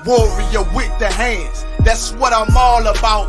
warrior with the hands. That's what I'm all about.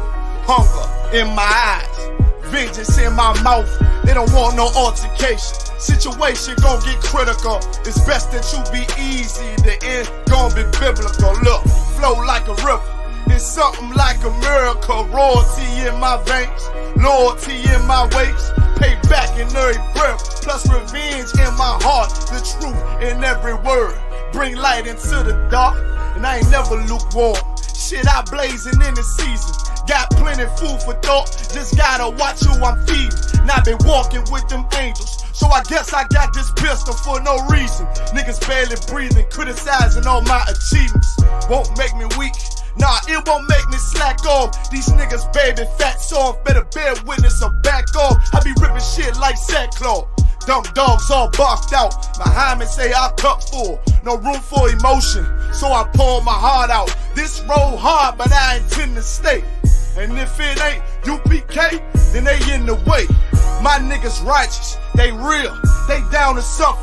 Hunger in my eyes, vengeance in my mouth. They don't want no altercation. Situation gon' get critical. It's best that you be easy. The end gon' be biblical. Look, flow like a river. It's something like a miracle. Royalty in my veins, loyalty in my ways. Pay back in every breath, plus revenge in my heart. The truth in every word. Bring light into the dark, and I ain't never lukewarm. Shit, I blazing in the season. Got plenty food for thought. Just gotta watch who I'm feeding. Now been walking with them angels. So I guess I got this pistol for no reason. Niggas barely breathing, criticizing all my achievements. Won't make me weak. Nah, it won't make me slack off. These niggas baby fat soft. Better bear witness or back off. I be ripping shit like sackcloth. Dumb dogs all barked out. Behind me say I cup full. No room for emotion, so I pour my heart out. This road hard, but I intend to stay. And if it ain't UPK, then they in the way. My niggas righteous, they real, they down to suffer.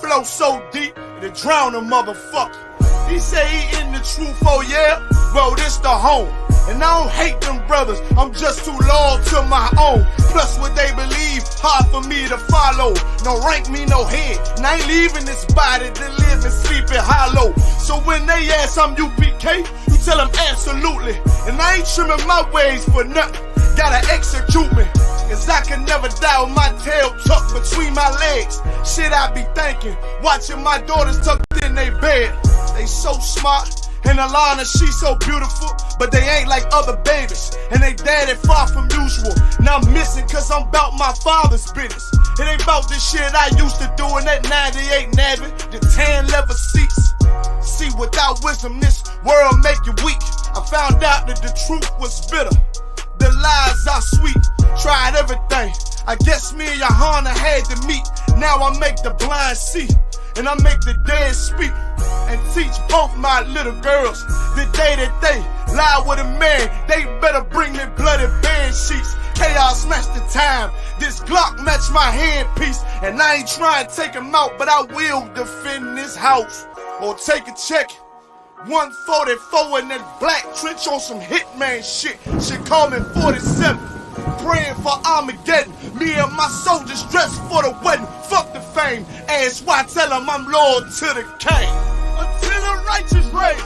Flow so deep, they drown a motherfucker. He say he in the truth, oh yeah? Well, this the home. And I don't hate them brothers, I'm just too loyal to my own. Plus what they believe, hard for me to follow. No rank me, no head, and I ain't leaving this body to live and sleep in hollow. So when they ask I'm UPK, you tell them absolutely. And I ain't trimming my ways for nothing, gotta execute me. Cause I can never die with my tail tucked between my legs. Shit I be thinking, watching my daughters tucked in their bed. They so smart, and Alana, she so beautiful, but they ain't like other babies, and they daddy far from usual. Now I'm missing cause I'm about my father's business. It ain't about this shit I used to do in that 98 Navy, the tan leather seats. See, without wisdom, this world make you weak. I found out that the truth was bitter, the lies are sweet. Tried everything, I guess me and Johanna had to meet. Now I make the blind see, and I make the dead speak. And teach both my little girls the day that they lie with a man, they better bring me bloody bed sheets. Chaos match the time, this Glock match my handpiece. And I ain't trying to take him out, but I will defend this house or take a check. 144 in that black trench on some hitman shit. She call me 47. Praying for Armageddon. Me and my soldiers dressed for the wedding. Fuck the fame. Ask why, tell them I'm loyal to the king. Until the righteous reign.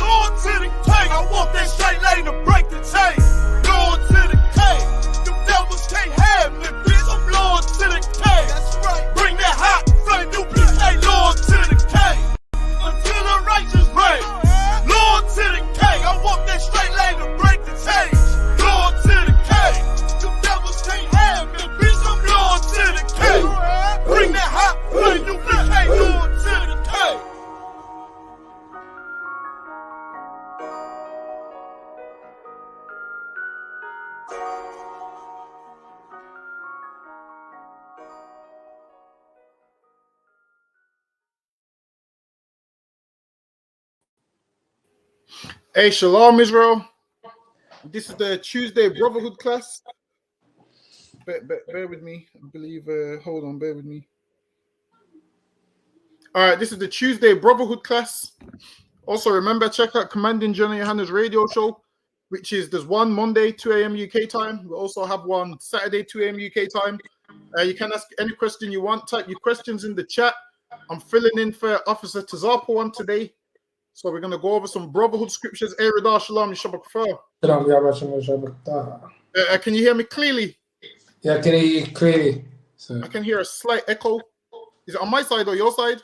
Loyal to the king. I walk that straight lane to break the chain. Loyal to the king. You devils can't have me, bitch. I'm loyal to the king. That's right. Bring that hot flame. You bitch ain't loyal to the king. Until the righteous reign. Loyal to the king. I walk that straight lane to break the chain. Loyal to the king. You devils can't have me, bitch. I'm loyal to the king. Bring that hot flame. You bitch ain't loyal to the king. Hey, Shalom, Israel. This is the Tuesday Brotherhood class. Bear with me. I believe, hold on, bear with me. All right, this is the Tuesday Brotherhood class. Also, remember, check out Commanding General Yohanna's radio show, which is, there's one Monday, 2 a.m. UK time. We also have one Saturday, 2 a.m. UK time. You can ask any question you want. Type your questions in the chat. I'm filling in for Officer Tazapa one today. So we're going to go over some Brotherhood scriptures. Eridar Shalom, Shabbat Can you hear me clearly? Yeah, I can hear you clearly. So. I can hear a slight echo. Is it on my side or your side?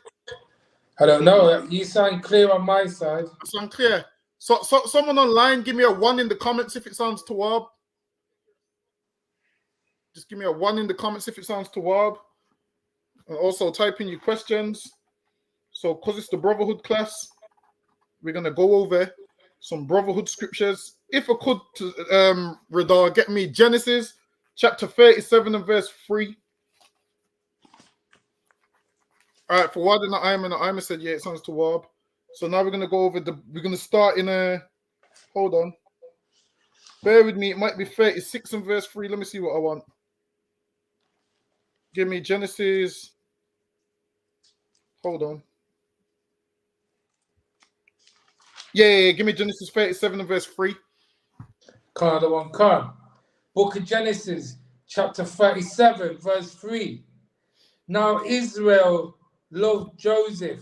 I don't know. You sound clear on my side. I sound clear. So someone online, give me a 1 in the comments if it sounds Tawab. Just give me a 1 in the comments if it sounds Tawab. And also type in your questions. So because it's the Brotherhood class, we're going to go over some Brotherhood scriptures. If I could, Radar, get me Genesis chapter 37 and verse 3. All right, for Wad and Ayman said, yeah, it sounds to Wab. So now we're going to go over we're going to start in hold on. Bear with me, it might be 36 and verse 3. Let me see what I want. Give me Genesis. Hold on. Yeah. Give me Genesis 37 and verse 3. Can't the one can. Book of Genesis, chapter 37, verse 3. Now Israel loved Joseph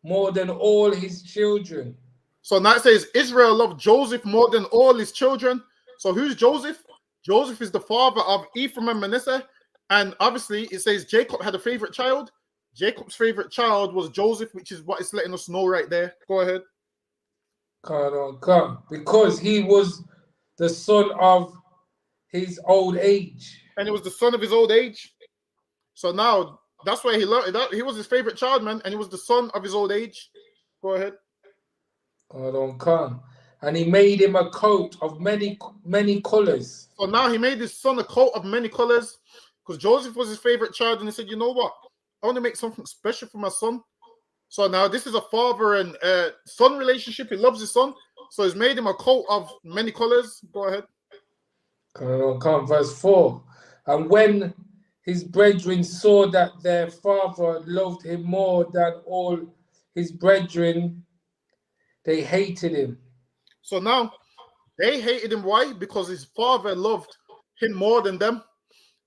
more than all his children. So now it says Israel loved Joseph more than all his children. So who's Joseph? Joseph is the father of Ephraim and Manasseh. And obviously it says Jacob had a favorite child. Jacob's favorite child was Joseph, which is what it's letting us know right there. Go ahead. Come. Because he was the son of his old age. And it was the son of his old age. So now that's why he loved that. He was his favorite child, man, and he was the son of his old age. Go ahead. Come. And he made him a coat of many colors. So now he made his son a coat of many colors because Joseph was his favorite child, and he said, "You know what? I want to make something special for my son." So now this is a father and son relationship. He loves his son, so he's made him a coat of many colors. Go ahead. Come, verse 4. And when his brethren saw that their father loved him more than all his brethren, they hated him. So now they hated him. Why? Because his father loved him more than them.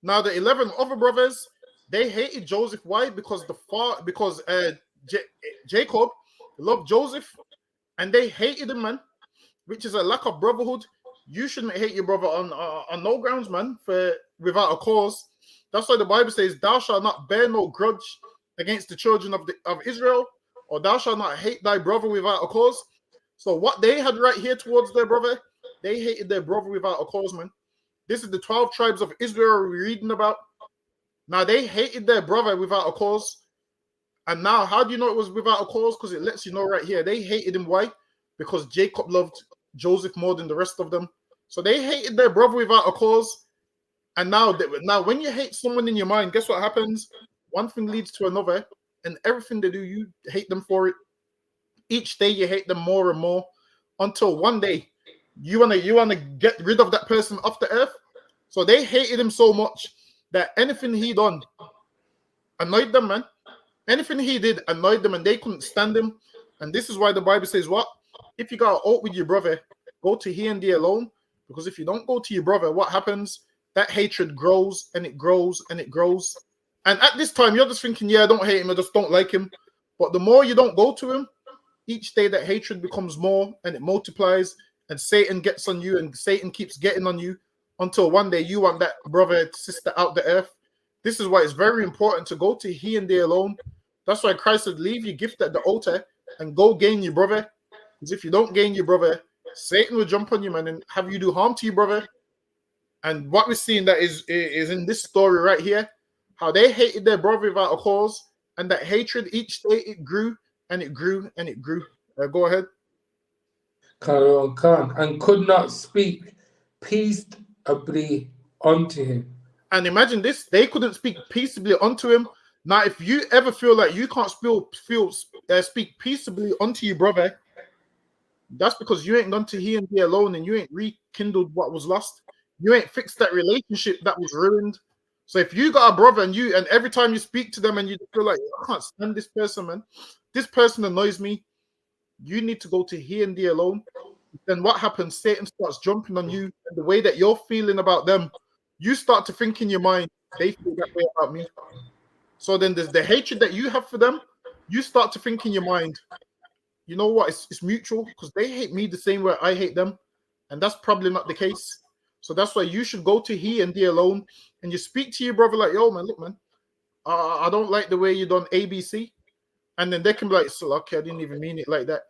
Now the 11 other brothers, they hated Joseph. Why? Because Jacob loved Joseph, and they hated him, man. Which is a lack of brotherhood. You shouldn't hate your brother on no grounds, man, for without a cause. That's why the Bible says, "Thou shalt not bear no grudge against the children of Israel, or thou shalt not hate thy brother without a cause." So what they had right here towards their brother, they hated their brother without a cause, man. This is the 12 tribes of Israel we're reading about. Now they hated their brother without a cause. And now, how do you know it was without a cause? Because it lets you know right here. They hated him. Why? Because Jacob loved Joseph more than the rest of them. So they hated their brother without a cause. And now when you hate someone in your mind, guess what happens? One thing leads to another. And everything they do, you hate them for it. Each day you hate them more and more until one day you wanna get rid of that person off the earth. So they hated him so much that anything he done annoyed them, man. Anything he did annoyed them, and they couldn't stand him. And this is why the Bible says, what? If you got out with your brother, go to he and thee alone. Because if you don't go to your brother, what happens? That hatred grows and it grows and it grows. And at this time, you're just thinking, yeah, I don't hate him, I just don't like him. But the more you don't go to him, each day that hatred becomes more and it multiplies, and Satan gets on you, and Satan keeps getting on you until one day you want that brother, sister out the earth. This is why it's very important to go to he and thee alone. That's why Christ said, leave your gift at the altar and go gain your brother. Because if you don't gain your brother, Satan will jump on you, man, and have you do harm to your brother. And what we're seeing that is in this story right here, how they hated their brother without a cause, and that hatred each day it grew and it grew and it grew. Go ahead. And could not speak peaceably unto him. And imagine this, they couldn't speak peaceably unto him. Now, if you ever feel like you can't speak peaceably unto your brother, that's because you ain't gone to he and thee alone, and you ain't rekindled what was lost. You ain't fixed that relationship that was ruined. So if you got a brother and every time you speak to them and you feel like, I can't stand this person, man, this person annoys me, you need to go to he and thee alone. Then what happens? Satan starts jumping on you, and the way that you're feeling about them, you start to think in your mind, they feel that way about me. So then there's the hatred that you have for them. You start to think in your mind, you know what? It's mutual, because they hate me the same way I hate them. And that's probably not the case. So that's why you should go to he and thee alone, and you speak to your brother like, yo, man, look, man, I don't like the way you done ABC. And then they can be like, so okay, I didn't even mean it like that.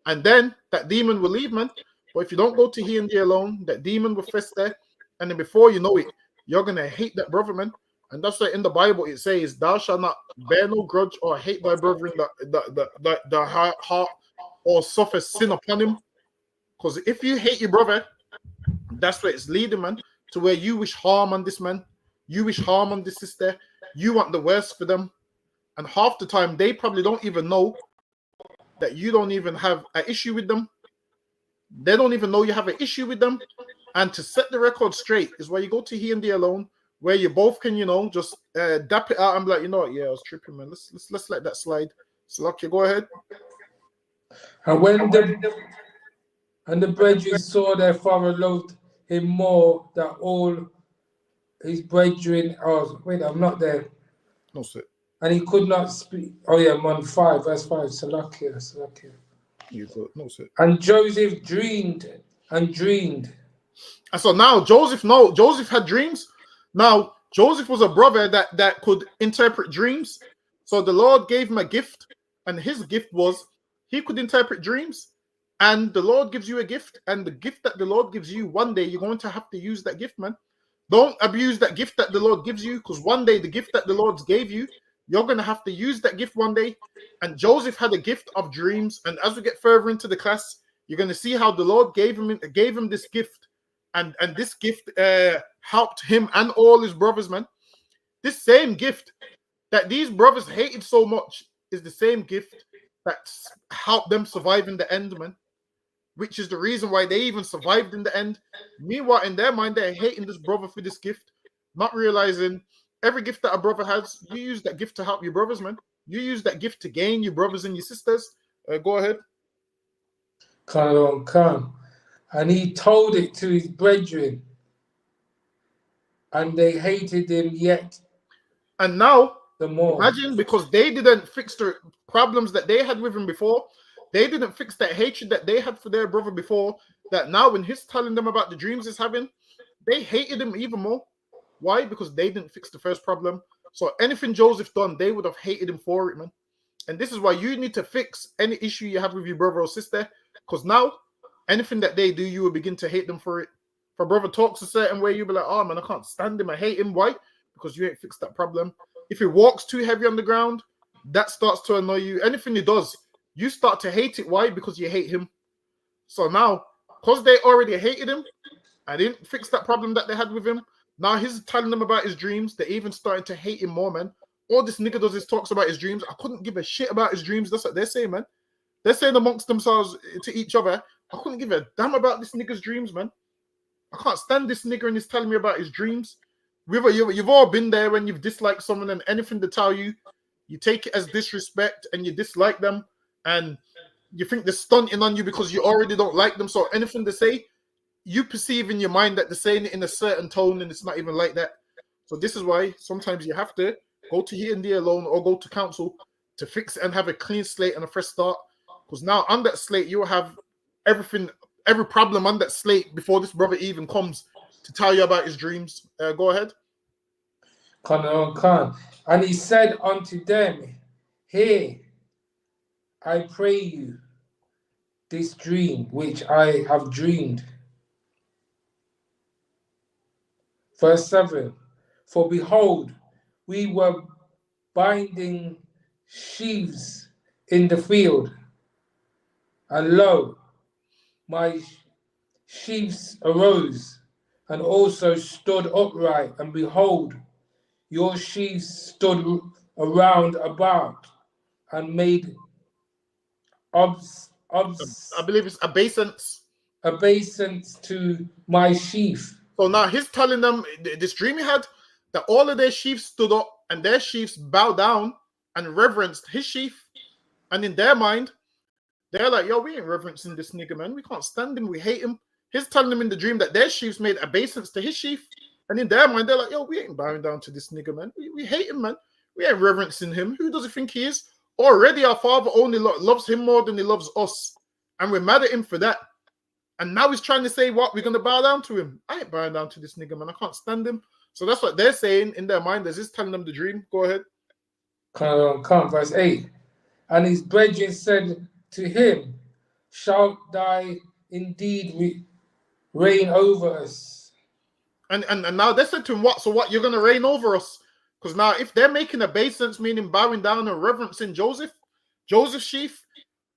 And then that demon will leave, man. But if you don't go to he and thee alone, that demon will fester. And then before you know it, you're going to hate that brother, man. And that's why in the Bible it says, thou shalt not bear no grudge or hate thy brother in the heart, or suffer sin upon him. Because if you hate your brother, that's where it's leading, man, to where you wish harm on this man. You wish harm on this sister. You want the worst for them. And half the time, they probably don't even know that you don't even have an issue with them. They don't even know you have an issue with them. And to set the record straight is where you go to he and thee alone, where you both can, just dap it out and be like, you know what, yeah, I was tripping, man. Let's let that slide. So, okay, go ahead. And when the brethren saw their father loved him more than all his brethren. Oh, wait, I'm not there. No, sir. And he could not speak. Oh, yeah, I'm on 5, verse 5. Salakia. You got no, sir. And Joseph dreamed and dreamed. And so now Joseph had dreams. Now Joseph was a brother that could interpret dreams. So the Lord gave him a gift, and his gift was he could interpret dreams. And the Lord gives you a gift, and the gift that the Lord gives you, one day you're going to have to use that gift, man. Don't abuse that gift that the Lord gives you, because one day the gift that the Lord gave you, you're going to have to use that gift one day. And Joseph had a gift of dreams. And as we get further into the class, you're going to see how the Lord gave him this gift. And this gift helped him and all his brothers, man. This same gift that these brothers hated so much is the same gift that helped them survive in the end, man. Which is the reason why they even survived in the end. Meanwhile, in their mind, they're hating this brother for this gift, not realizing every gift that a brother has, you use that gift to help your brothers, man. You use that gift to gain your brothers and your sisters. Go ahead. Come. And he told it to his brethren, and they hated him yet. And now, the more. Imagine, because they didn't fix the problems that they had with him before. They didn't fix that hatred that they had for their brother before. That now when he's telling them about the dreams he's having, they hated him even more. Why? Because they didn't fix the first problem. So anything Joseph done, they would have hated him for it, man. And this is why you need to fix any issue you have with your brother or sister. Because now, anything that they do, you will begin to hate them for it. If a brother talks a certain way, you'll be like, oh man, I can't stand him. I hate him. Why? Because you ain't fixed that problem. If he walks too heavy on the ground, that starts to annoy you. Anything he does, you start to hate it. Why? Because you hate him. So now, because they already hated him, I didn't fix that problem that they had with him. Now he's telling them about his dreams. They're even starting to hate him more, man. All this nigga does is talks about his dreams. I couldn't give a shit about his dreams. That's what they're saying, man. They're saying amongst themselves to each other, I couldn't give a damn about this nigga's dreams, man. I can't stand this nigga and he's telling me about his dreams. You've all been there when you've disliked someone and anything they tell you, you take it as disrespect and you dislike them and you think they're stunting on you because you already don't like them. So anything they say, you perceive in your mind that they're saying it in a certain tone and it's not even like that. So this is why sometimes you have to go to here and there alone or go to council to fix it and have a clean slate and a fresh start. Because now on that slate, you will have everything, every problem on that slate before this brother even comes to tell you about his dreams. Go ahead. Khan. And he said unto them, Hear, I pray you, this dream which I have dreamed. Verse 7, For behold, we were binding sheaves in the field, and lo, my sheaves arose, and also stood upright, and behold, your sheaves stood around about, and made I believe it's obeisance to my sheaf. So now he's telling them this dream he had, that all of their sheaves stood up and their sheaves bowed down and reverenced his sheaf. And in their mind, they're like, yo, we ain't reverencing this nigga, man. We can't stand him. We hate him. He's telling them in the dream that their sheaves made obeisance to his sheaf. And in their mind, they're like, yo, we ain't bowing down to this nigga, man. We hate him, man. We ain't reverencing him. Who does he think he is? Already our father only loves him more than he loves us. And we're mad at him for that. And now he's trying to say, what? We're going to bow down to him. I ain't bowing down to this nigga, man. I can't stand him. So that's what they're saying in their mind as he's telling them the dream. Go ahead. Come, verse 8. And his brethren said to him, Shalt thou indeed reign over us? And now they said to him, what? So what? You're going to reign over us? Because now if they're making obeisance, meaning bowing down and reverencing Joseph's sheaf,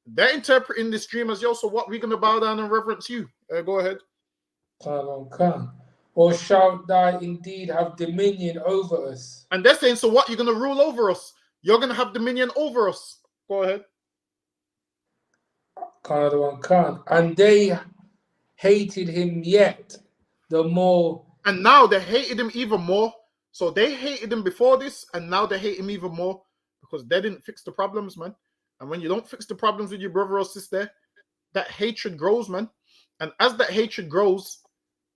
they're interpreting this dream as, yo, so what? We're going to bow down and reverence you. Go ahead. Come. Or shalt thou indeed have dominion over us? And they're saying, so what? You're going to rule over us? You're going to have dominion over us. Go ahead. And they hated him yet the more. And now they hated him even more. So they hated him before this, and now they hate him even more because they didn't fix the problems, man. And when you don't fix the problems with your brother or sister, that hatred grows, man. And as that hatred grows,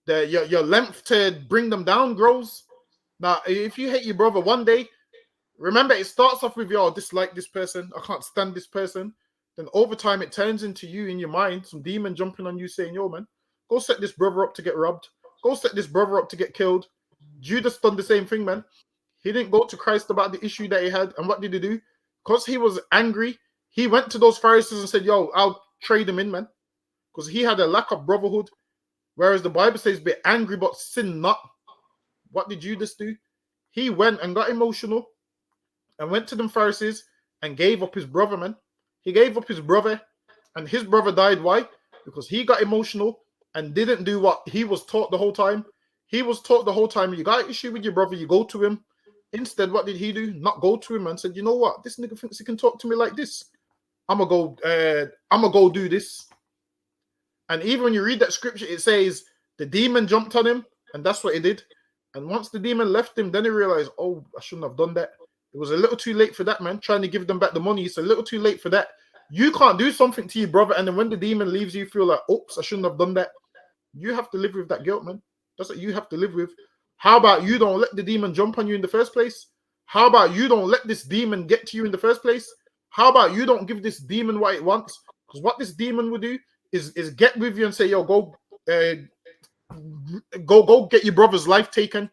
your length to bring them down grows. Now, if you hate your brother one day, remember it starts off with your dislike this person, I can't stand this person. Then over time it turns into you in your mind, some demon jumping on you saying, yo, man, go set this brother up to get robbed. Go set this brother up to get killed. Judas done the same thing, man. He didn't go to Christ about the issue that he had. And what did he do? Because he was angry, he went to those Pharisees and said, yo, I'll trade him in, man. Because he had a lack of brotherhood. Whereas the Bible says, be angry but sin not. What did Judas do? He went and got emotional and went to them Pharisees and gave up his brother, man. He gave up his brother, and his brother died. Why? Because he got emotional and didn't do what he was taught the whole time. He was taught the whole time, you got an issue with your brother, you go to him. Instead, what did he do? Not go to him and said, you know what? This nigga thinks he can talk to me like this. I'm gonna go do this. And even when you read that scripture, it says the demon jumped on him, and that's what he did. And once the demon left him, then he realized, oh, I shouldn't have done that. It was a little too late for that, man. Trying to give them back the money, it's a little too late for that. You can't do something to your brother, and then when the demon leaves, you feel like, oops, I shouldn't have done that. You have to live with that guilt, man. That's what you have to live with. How about you don't let the demon jump on you in the first place? How about you don't let this demon get to you in the first place? How about you don't give this demon what it wants? Because what this demon will do is get with you and say, yo, go get your brother's life taken.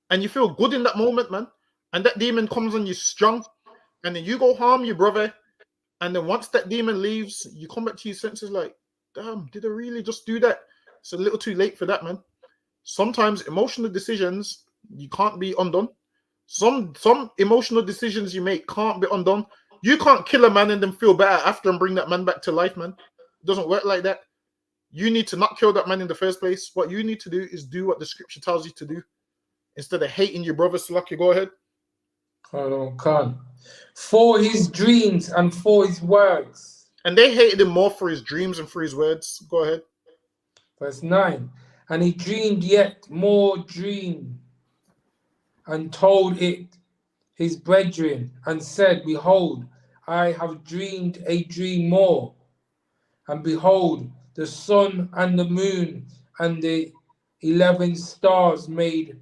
And you feel good in that moment, man. And that demon comes on you strong. And then you go harm your brother. And then once that demon leaves, you come back to your senses like, damn, did I really just do that? It's a little too late for that, man. Sometimes emotional decisions, you can't be undone. Some emotional decisions you make can't be undone. You can't kill a man and then feel better after and bring that man back to life, man. It doesn't work like that. You need to not kill that man in the first place. What you need to do is do what the scripture tells you to do. Instead of hating your brother, Slaki, go ahead. Khan. For his dreams and for his words. And they hated him more for his dreams and for his words. Go ahead. Verse 9. And he dreamed yet more dream and told it his brethren and said, behold, I have dreamed a dream more. And behold, the sun and the moon and the 11 stars made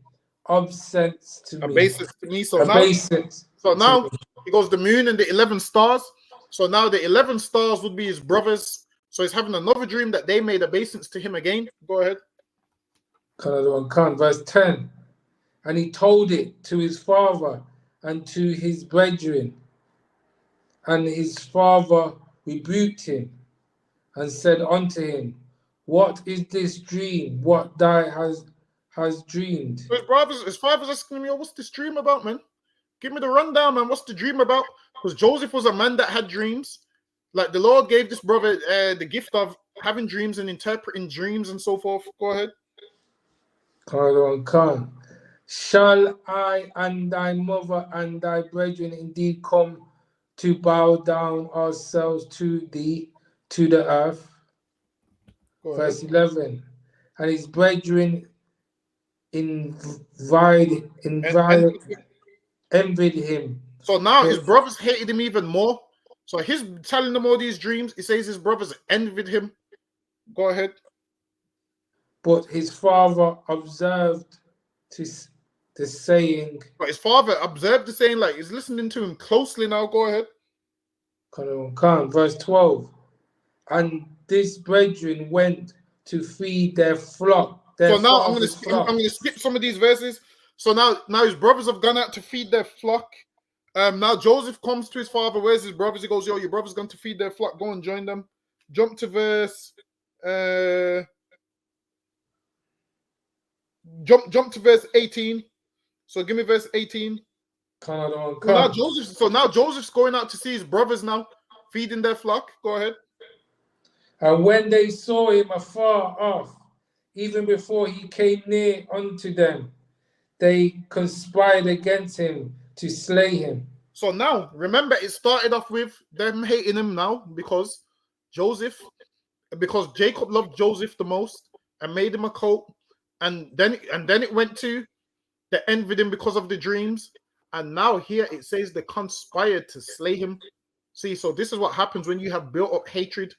obeisance to me. Obeisance to me. So now he goes the moon and the 11 stars. So now the 11 stars would be his brothers. So he's having another dream that they made obeisance to him again. Go ahead. Verse 10. And he told it to his father and to his brethren. And his father rebuked him and said unto him, what is this dream? What thou has dreamed? So his father's asking me, oh, what's this dream about, man? Give me the rundown, man. What's the dream about? Because Joseph was a man that had dreams. Like the Lord gave this brother the gift of having dreams and interpreting dreams and so forth. Go ahead. Shall I and thy mother and thy brethren indeed come to bow down ourselves to thee, to the earth? Verse 11. And his brethren envied him. So now his brothers hated him even more. So he's telling them all these dreams. He says his brothers envied him. Go ahead. But his father observed the saying. But his father observed the saying, like he's listening to him closely now. Go ahead. Verse 12. And this brethren went to feed their flock. So now I'm going to skip some of these verses. So now his brothers have gone out to feed their flock. Now Joseph comes to his father. Where's his brothers? He goes, yo, your brother's going to feed their flock. Go and join them. Jump to verse. Jump to verse 18. So give me verse 18. Now Joseph's going out to see his brothers now, feeding their flock. Go ahead. And when they saw him afar off, even before he came near unto them, they conspired against him to slay him. So now, remember, it started off with them hating him now because Jacob loved Joseph the most and made him a coat. And then it went to they envied him because of the dreams. And now here it says they conspired to slay him. See, so this is what happens when you have built up hatred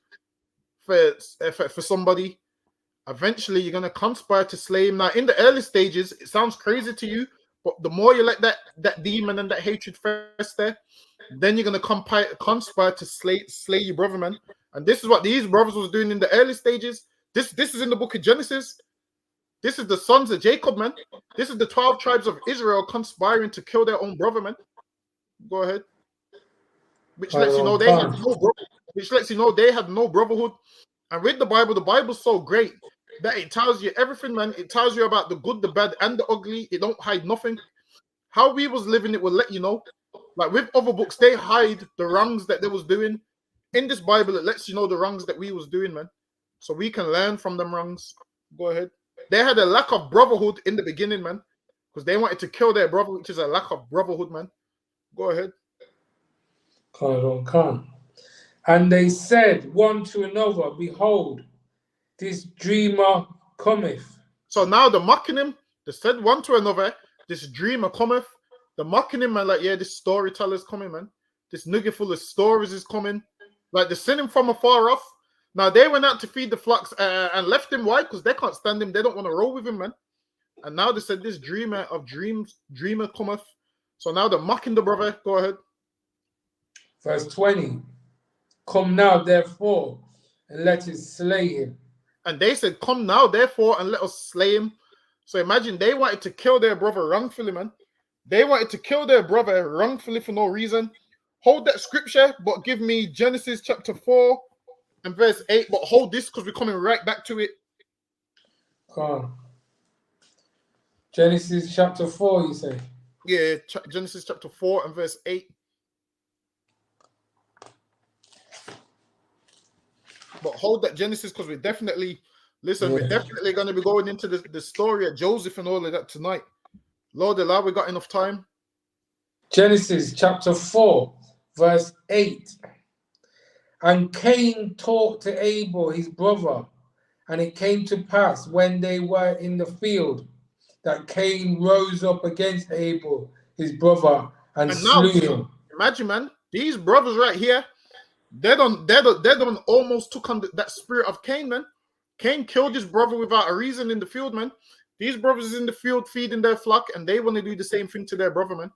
for somebody. Eventually, you're gonna conspire to slay him. Now, in the early stages, it sounds crazy to you, but the more you let that demon and that hatred fester, then you're gonna conspire to slay your brother, man. And this is what these brothers was doing in the early stages. This is in the book of Genesis. This is the sons of Jacob, man. This is the 12 tribes of Israel conspiring to kill their own brother, man. Go ahead. Which lets you know they had no brotherhood. And with the Bible's so great that it tells you everything, man. It tells you about the good, the bad, and the ugly. It don't hide nothing. How we was living, it will let you know. Like with other books, they hide the wrongs that they was doing. In this Bible, it lets you know the wrongs that we was doing, man. So we can learn from them wrongs. Go ahead. They had a lack of brotherhood in the beginning, man. Because they wanted to kill their brother, which is a lack of brotherhood, man. Go ahead. Come. And they said one to another, behold, this dreamer cometh. So now they're mocking him. They said one to another, this dreamer cometh. They're mocking him, man. Like, yeah, this storyteller's coming, man. This nugget full of stories is coming. Like, they're sending him from afar off. Now, they went out to feed the flocks and left him. Why? Because they can't stand him. They don't want to roll with him, man. And now they said this dreamer cometh. So now they're mocking the brother. Go ahead. Verse 20. Come now, therefore, and let us slay him. And they said, come now, therefore, and let us slay him. So imagine they wanted to kill their brother wrongfully, man. They wanted to kill their brother wrongfully for no reason. Hold that scripture, but give me Genesis chapter 4 and verse 8. But hold this because we're coming right back to it. Come on. Genesis chapter 4, you say? Yeah, Genesis chapter 4 and verse 8. But hold that Genesis because we're definitely, we're definitely going to be going into the story of Joseph and all of that tonight. Lord, allow we got enough time. Genesis chapter 4, verse 8. And Cain talked to Abel, his brother, and it came to pass when they were in the field that Cain rose up against Abel, his brother, and slew him. Imagine, man, these brothers right here, they don't almost took on that spirit of Cain, man. Cain killed his brother without a reason in the field, man. These brothers is in the field feeding their flock, and they want to do the same thing to their brother, man.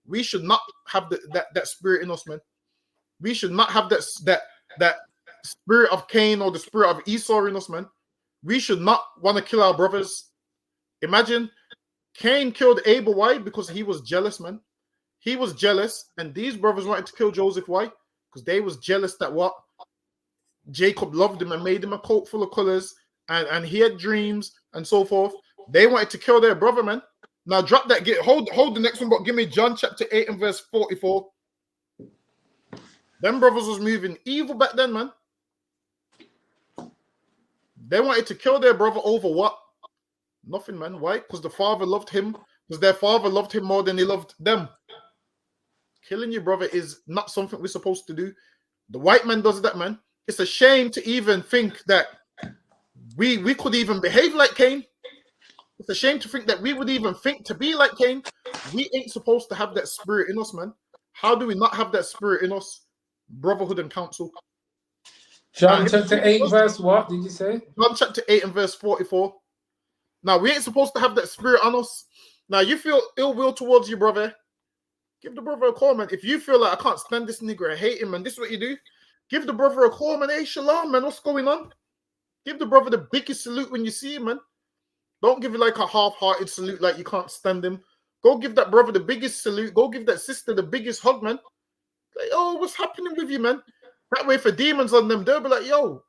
We should not have that spirit in us, man. We should not have that spirit of Cain or the spirit of Esau in us, man. We should not want to kill our brothers. Imagine Cain killed Abel. Why? Because he was jealous, man. He was jealous, and these brothers wanted to kill Joseph. Why? Because they was jealous that what? Jacob loved him and made him a coat full of colors, and he had dreams and so forth. They wanted to kill their brother, man. Now drop that. Hold the next one, but give me John chapter 8 and verse 44. Them brothers was moving evil back then, man. They wanted to kill their brother over what? Nothing, man. Why? Because the father loved him. Because their father loved him more than he loved them. Killing your brother is not something we're supposed to do. The white man does that, man. It's a shame to even think that we could even behave like Cain. It's a shame to think that we would even think to be like Cain. We ain't supposed to have that spirit in us, man. How do we not have that spirit in us? Brotherhood and counsel. John chapter 8 verse what did you say? John chapter 8 and verse 44. Now, we ain't supposed to have that spirit on us. Now, you feel ill will towards your brother. Give the brother a call, man. If you feel like I can't stand this nigga, I hate him, and this is what you do, give the brother a call, man. Hey, shalom, man. What's going on? Give the brother the biggest salute when you see him, man. Don't give it like a half-hearted salute like you can't stand him. Go give that brother the biggest salute. Go give that sister the biggest hug, man. Like, oh, what's happening with you, man? That way, for demons on them, they'll be like, yo,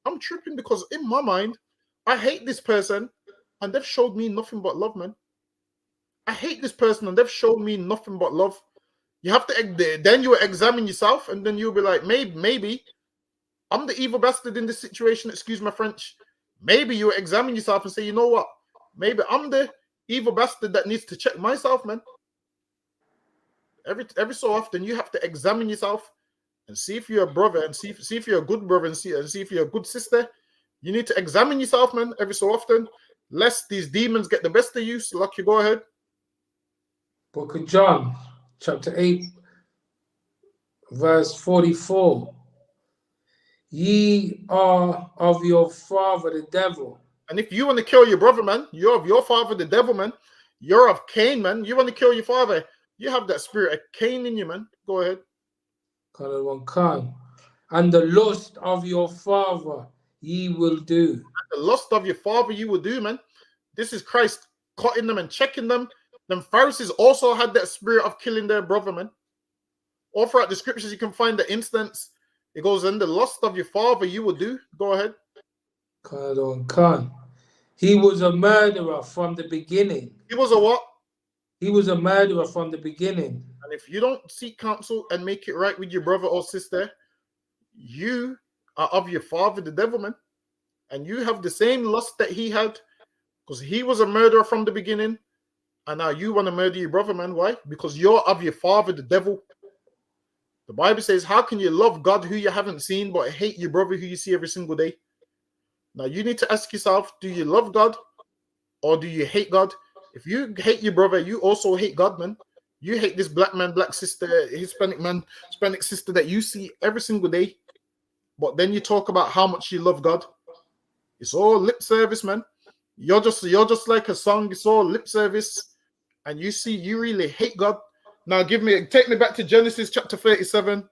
I'm tripping because in my mind, I hate this person and they've showed me nothing but love, man. I hate this person and they've shown me nothing but love. You have to, then you examine yourself and then you'll be like, maybe I'm the evil bastard in this situation. Excuse my French. Maybe you examine yourself and say, you know what? Maybe I'm the evil bastard that needs to check myself, man. Every so often, you have to examine yourself and see if you're a brother and see if you're a good brother and see if you're a good sister. You need to examine yourself, man, every so often, lest these demons get the best of you. So, Lucky, go ahead. Book of John, chapter 8, verse 44. Ye are of your father the devil. And if you want to kill your brother, man, you're of your father the devil, man. You're of Cain, man. You want to kill your father. You have that spirit of Cain in you, man. Go ahead. And the lust of your father ye will do. And the lust of your father you will do, man. This is Christ cutting them and checking them. Them Pharisees also had that spirit of killing their brother, man. All throughout the scriptures, you can find the instance. It goes, and the lust of your father you will do. Go ahead. He was a murderer from the beginning. He was a what? He was a murderer from the beginning. And if you don't seek counsel and make it right with your brother or sister, you are of your father, the devil, man. And you have the same lust that he had, because he was a murderer from the beginning. And now you want to murder your brother, man. Why? Because you're of your father, the devil. The Bible says, how can you love God who you haven't seen, but hate your brother who you see every single day? Now you need to ask yourself, do you love God or do you hate God? If you hate your brother, you also hate God, man. You hate this black man, black sister, Hispanic man, Hispanic sister that you see every single day. But then you talk about how much you love God. It's all lip service, man. You're just like a song. It's all lip service. And you see, you really hate God. Now take me back to Genesis chapter 37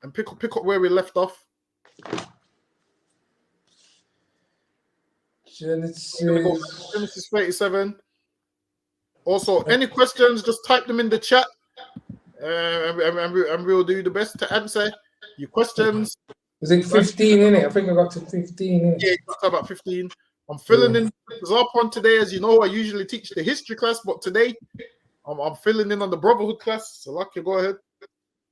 and pick up where we left off. Genesis 37. Also, any questions, just type them in the chat. And we'll do the best to answer your questions. Was it 15 in it? I think I got to 15 in it. Yeah, it's about 15. I'm filling in because up on today, as you know, I usually teach the history class, but today I'm filling in on the brotherhood class. So lucky, go ahead.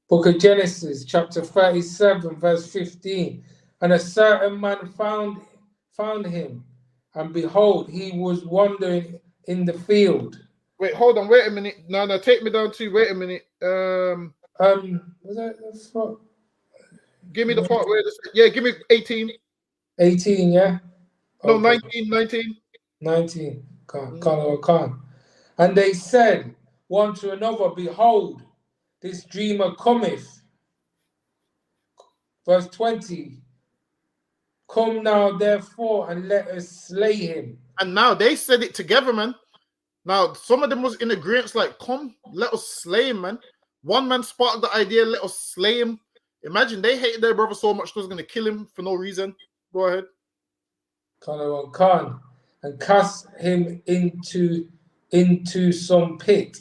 Book of Genesis, chapter 37, verse 15. And a certain man found him, and behold, he was wandering in the field. Wait, hold on, wait a minute. No, take me down to wait a minute. Was that the part? Give me the part where this, yeah, give me 18. 18, yeah? No, Okay. 19. 19. Can't. And they said one to another, behold, this dreamer cometh. Verse 20. Come now, therefore, and let us slay him. And now they said it together, man. Now, some of them was in agreement, like, come, let us slay him, man. One man sparked the idea, let us slay him. Imagine they hated their brother so much they was going to kill him for no reason. Go ahead. And cast him into some pit.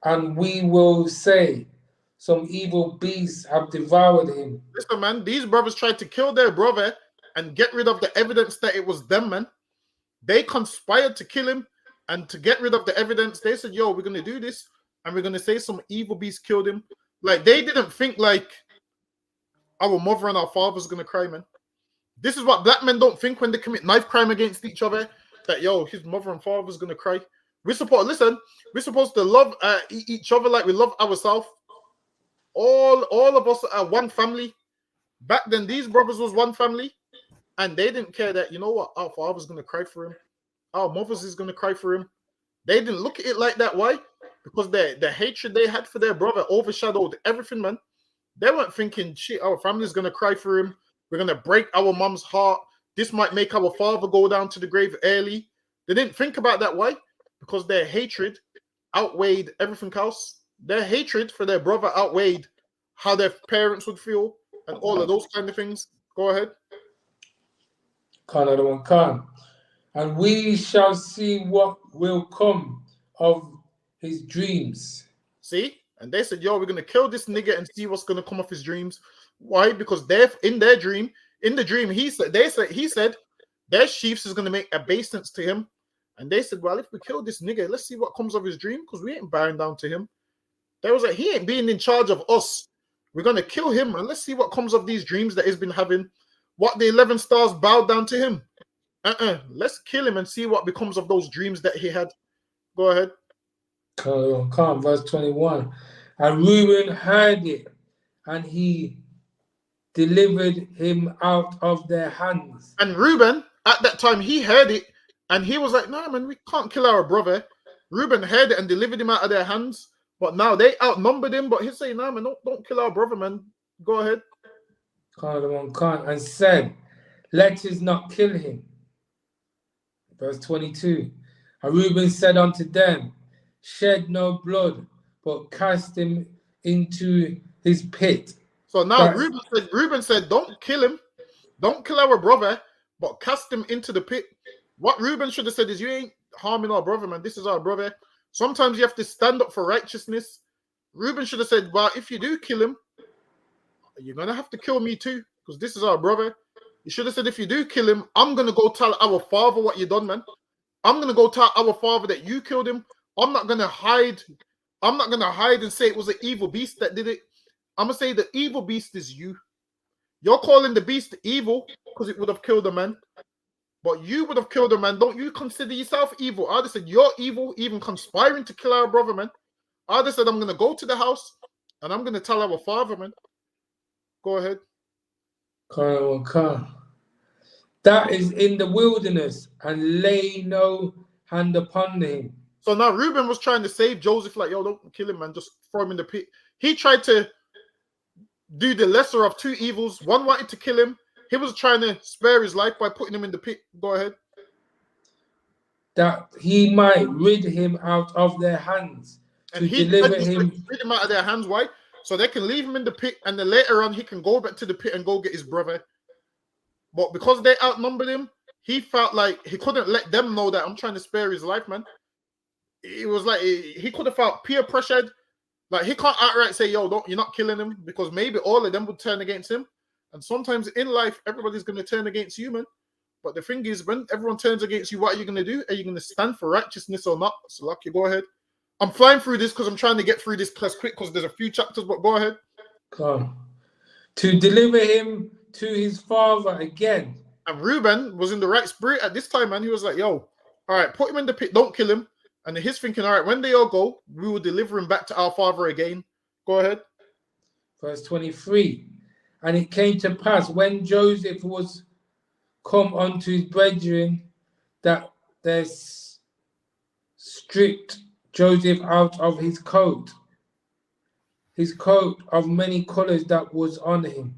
And we will say, some evil beasts have devoured him. Listen, man, these brothers tried to kill their brother and get rid of the evidence that it was them, man. They conspired to kill him, and to get rid of the evidence, they said, yo, we're going to do this, and we're going to say some evil beast killed him. Like, they didn't think, like, our mother and our father's going to cry, man. This is what black men don't think when they commit knife crime against each other, that, yo, his mother and father's going to cry. We're supposed to love each other like we love ourselves. All of us are one family. Back then, these brothers was one family. And they didn't care that, you know what, our father's going to cry for him. Our mother's is going to cry for him. They didn't look at it like that. Why? Because the hatred they had for their brother overshadowed everything, man. They weren't thinking, shit, our family's going to cry for him. We're going to break our mom's heart. This might make our father go down to the grave early. They didn't think about that. Why? Because their hatred outweighed everything else. Their hatred for their brother outweighed how their parents would feel and all of those kind of things. Go ahead. And we shall see what will come of his dreams. See? And they said, yo, we're going to kill this nigga and see what's going to come off his dreams. Why? Because they're in the dream, he said their chiefs is going to make obeisance to him. And they said, well, if we kill this nigga, let's see what comes of his dream, because we ain't bowing down to him. They was like, he ain't being in charge of us. We're going to kill him, and let's see what comes of these dreams that he's been having. What, the 11 stars bowed down to him? Let's kill him and see what becomes of those dreams that he had. Go ahead. Verse 21. And Reuben heard it, and he delivered him out of their hands. And Reuben, at that time, he heard it, and he was like, no, man, we can't kill our brother. Reuben heard it and delivered him out of their hands. But now they outnumbered him, but he's saying, nah, man, don't kill our brother, man. Go ahead. And said, let us not kill him. Verse 22. And Reuben said unto them, shed no blood, but cast him into his pit. So now Reuben said, don't kill him. Don't kill our brother, but cast him into the pit. What Reuben should have said is, you ain't harming our brother, man. This is our brother. Sometimes you have to stand up for righteousness. Reuben should have said, well, if you do kill him, you're going to have to kill me too, because this is our brother. You should have said, if you do kill him, I'm going to go tell our father what you done, man. I'm going to go tell our father that you killed him. I'm not going to hide. I'm not going to hide and say it was an evil beast that did it. I'm going to say the evil beast is you. You're calling the beast evil because it would have killed a man. But you would have killed a man. Don't you consider yourself evil? I'd have said, you're evil, even conspiring to kill our brother, man. I'd have said, I'm going to go to the house and I'm going to tell our father, man. Go ahead. That is in the wilderness, and lay no hand upon him. So now Reuben was trying to save Joseph, like, yo, don't kill him, man. Just throw him in the pit. He tried to do the lesser of two evils. One wanted to kill him. He was trying to spare his life by putting him in the pit. Go ahead. That he might rid him out of their hands. And he rid him out of their hands. Why? So they can leave him in the pit, and then later on he can go back to the pit and go get his brother. But because they outnumbered him, he felt like he couldn't let them know that I'm trying to spare his life, man. It was like he could have felt peer pressured. Like he can't outright say, yo, you're not killing him, because maybe all of them would turn against him. And sometimes in life, everybody's going to turn against you, man. But the thing is, when everyone turns against you, what are you going to do? Are you going to stand for righteousness or not? So, Lucky, go ahead. I'm flying through this because I'm trying to get through this class quick because there's a few chapters, but go ahead. Come. To deliver him to his father again. And Reuben was in the right spirit at this time, man. He was like, yo, all right, put him in the pit, don't kill him. And he's thinking, all right, when they all go, we will deliver him back to our father again. Go ahead. Verse 23. And it came to pass when Joseph was come unto his brethren that they stripped Joseph out of his coat of many colors that was on him.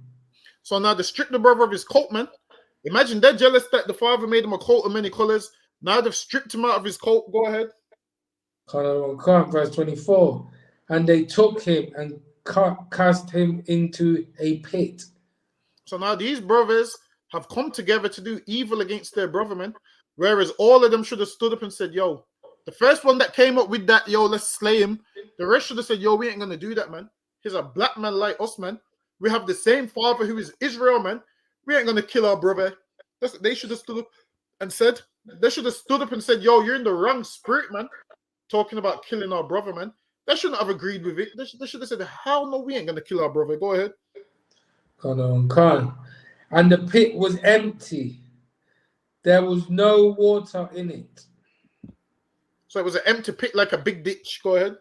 So now they stripped the brother of his coat, man. Imagine they're jealous that the father made him a coat of many colors. Now they've stripped him out of his coat. Go ahead. Verse 24. And they took him and cast him into a pit. So now these brothers have come together to do evil against their brother, man. Whereas all of them should have stood up and said, yo, the first one that came up with that, yo, let's slay him. The rest should have said, yo, we ain't going to do that, man. He's a black man like us, man. We have the same father who is Israel, man. We ain't going to kill our brother. They should have stood up and said, yo, you're in the wrong spirit, man. Talking about killing our brother, man. They shouldn't have agreed with it. They should have said, hell no, we ain't going to kill our brother. Go ahead. And the pit was empty. There was no water in it. So it was an empty pit like a big ditch. Go ahead.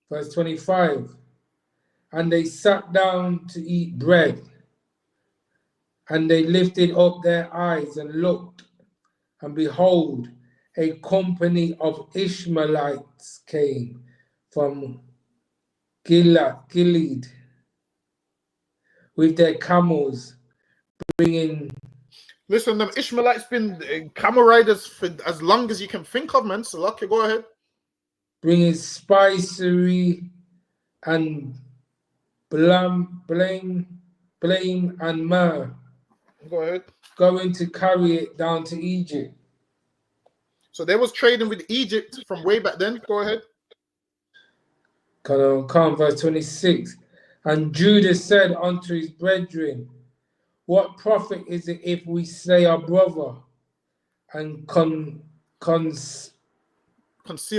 Verse 25. And they sat down to eat bread. And they lifted up their eyes and looked. And behold, a company of Ishmaelites came from Gilead with their camels, bringing... Listen, them Ishmaelites been camel riders for as long as you can think of, man. So, okay, go ahead. Bringing spicery and blame and myrrh. Go ahead. Going to carry it down to Egypt. So they was trading with Egypt from way back then. Go ahead. Come, verse 26. And Judah said unto his brethren, what profit is it if we slay our brother and conceal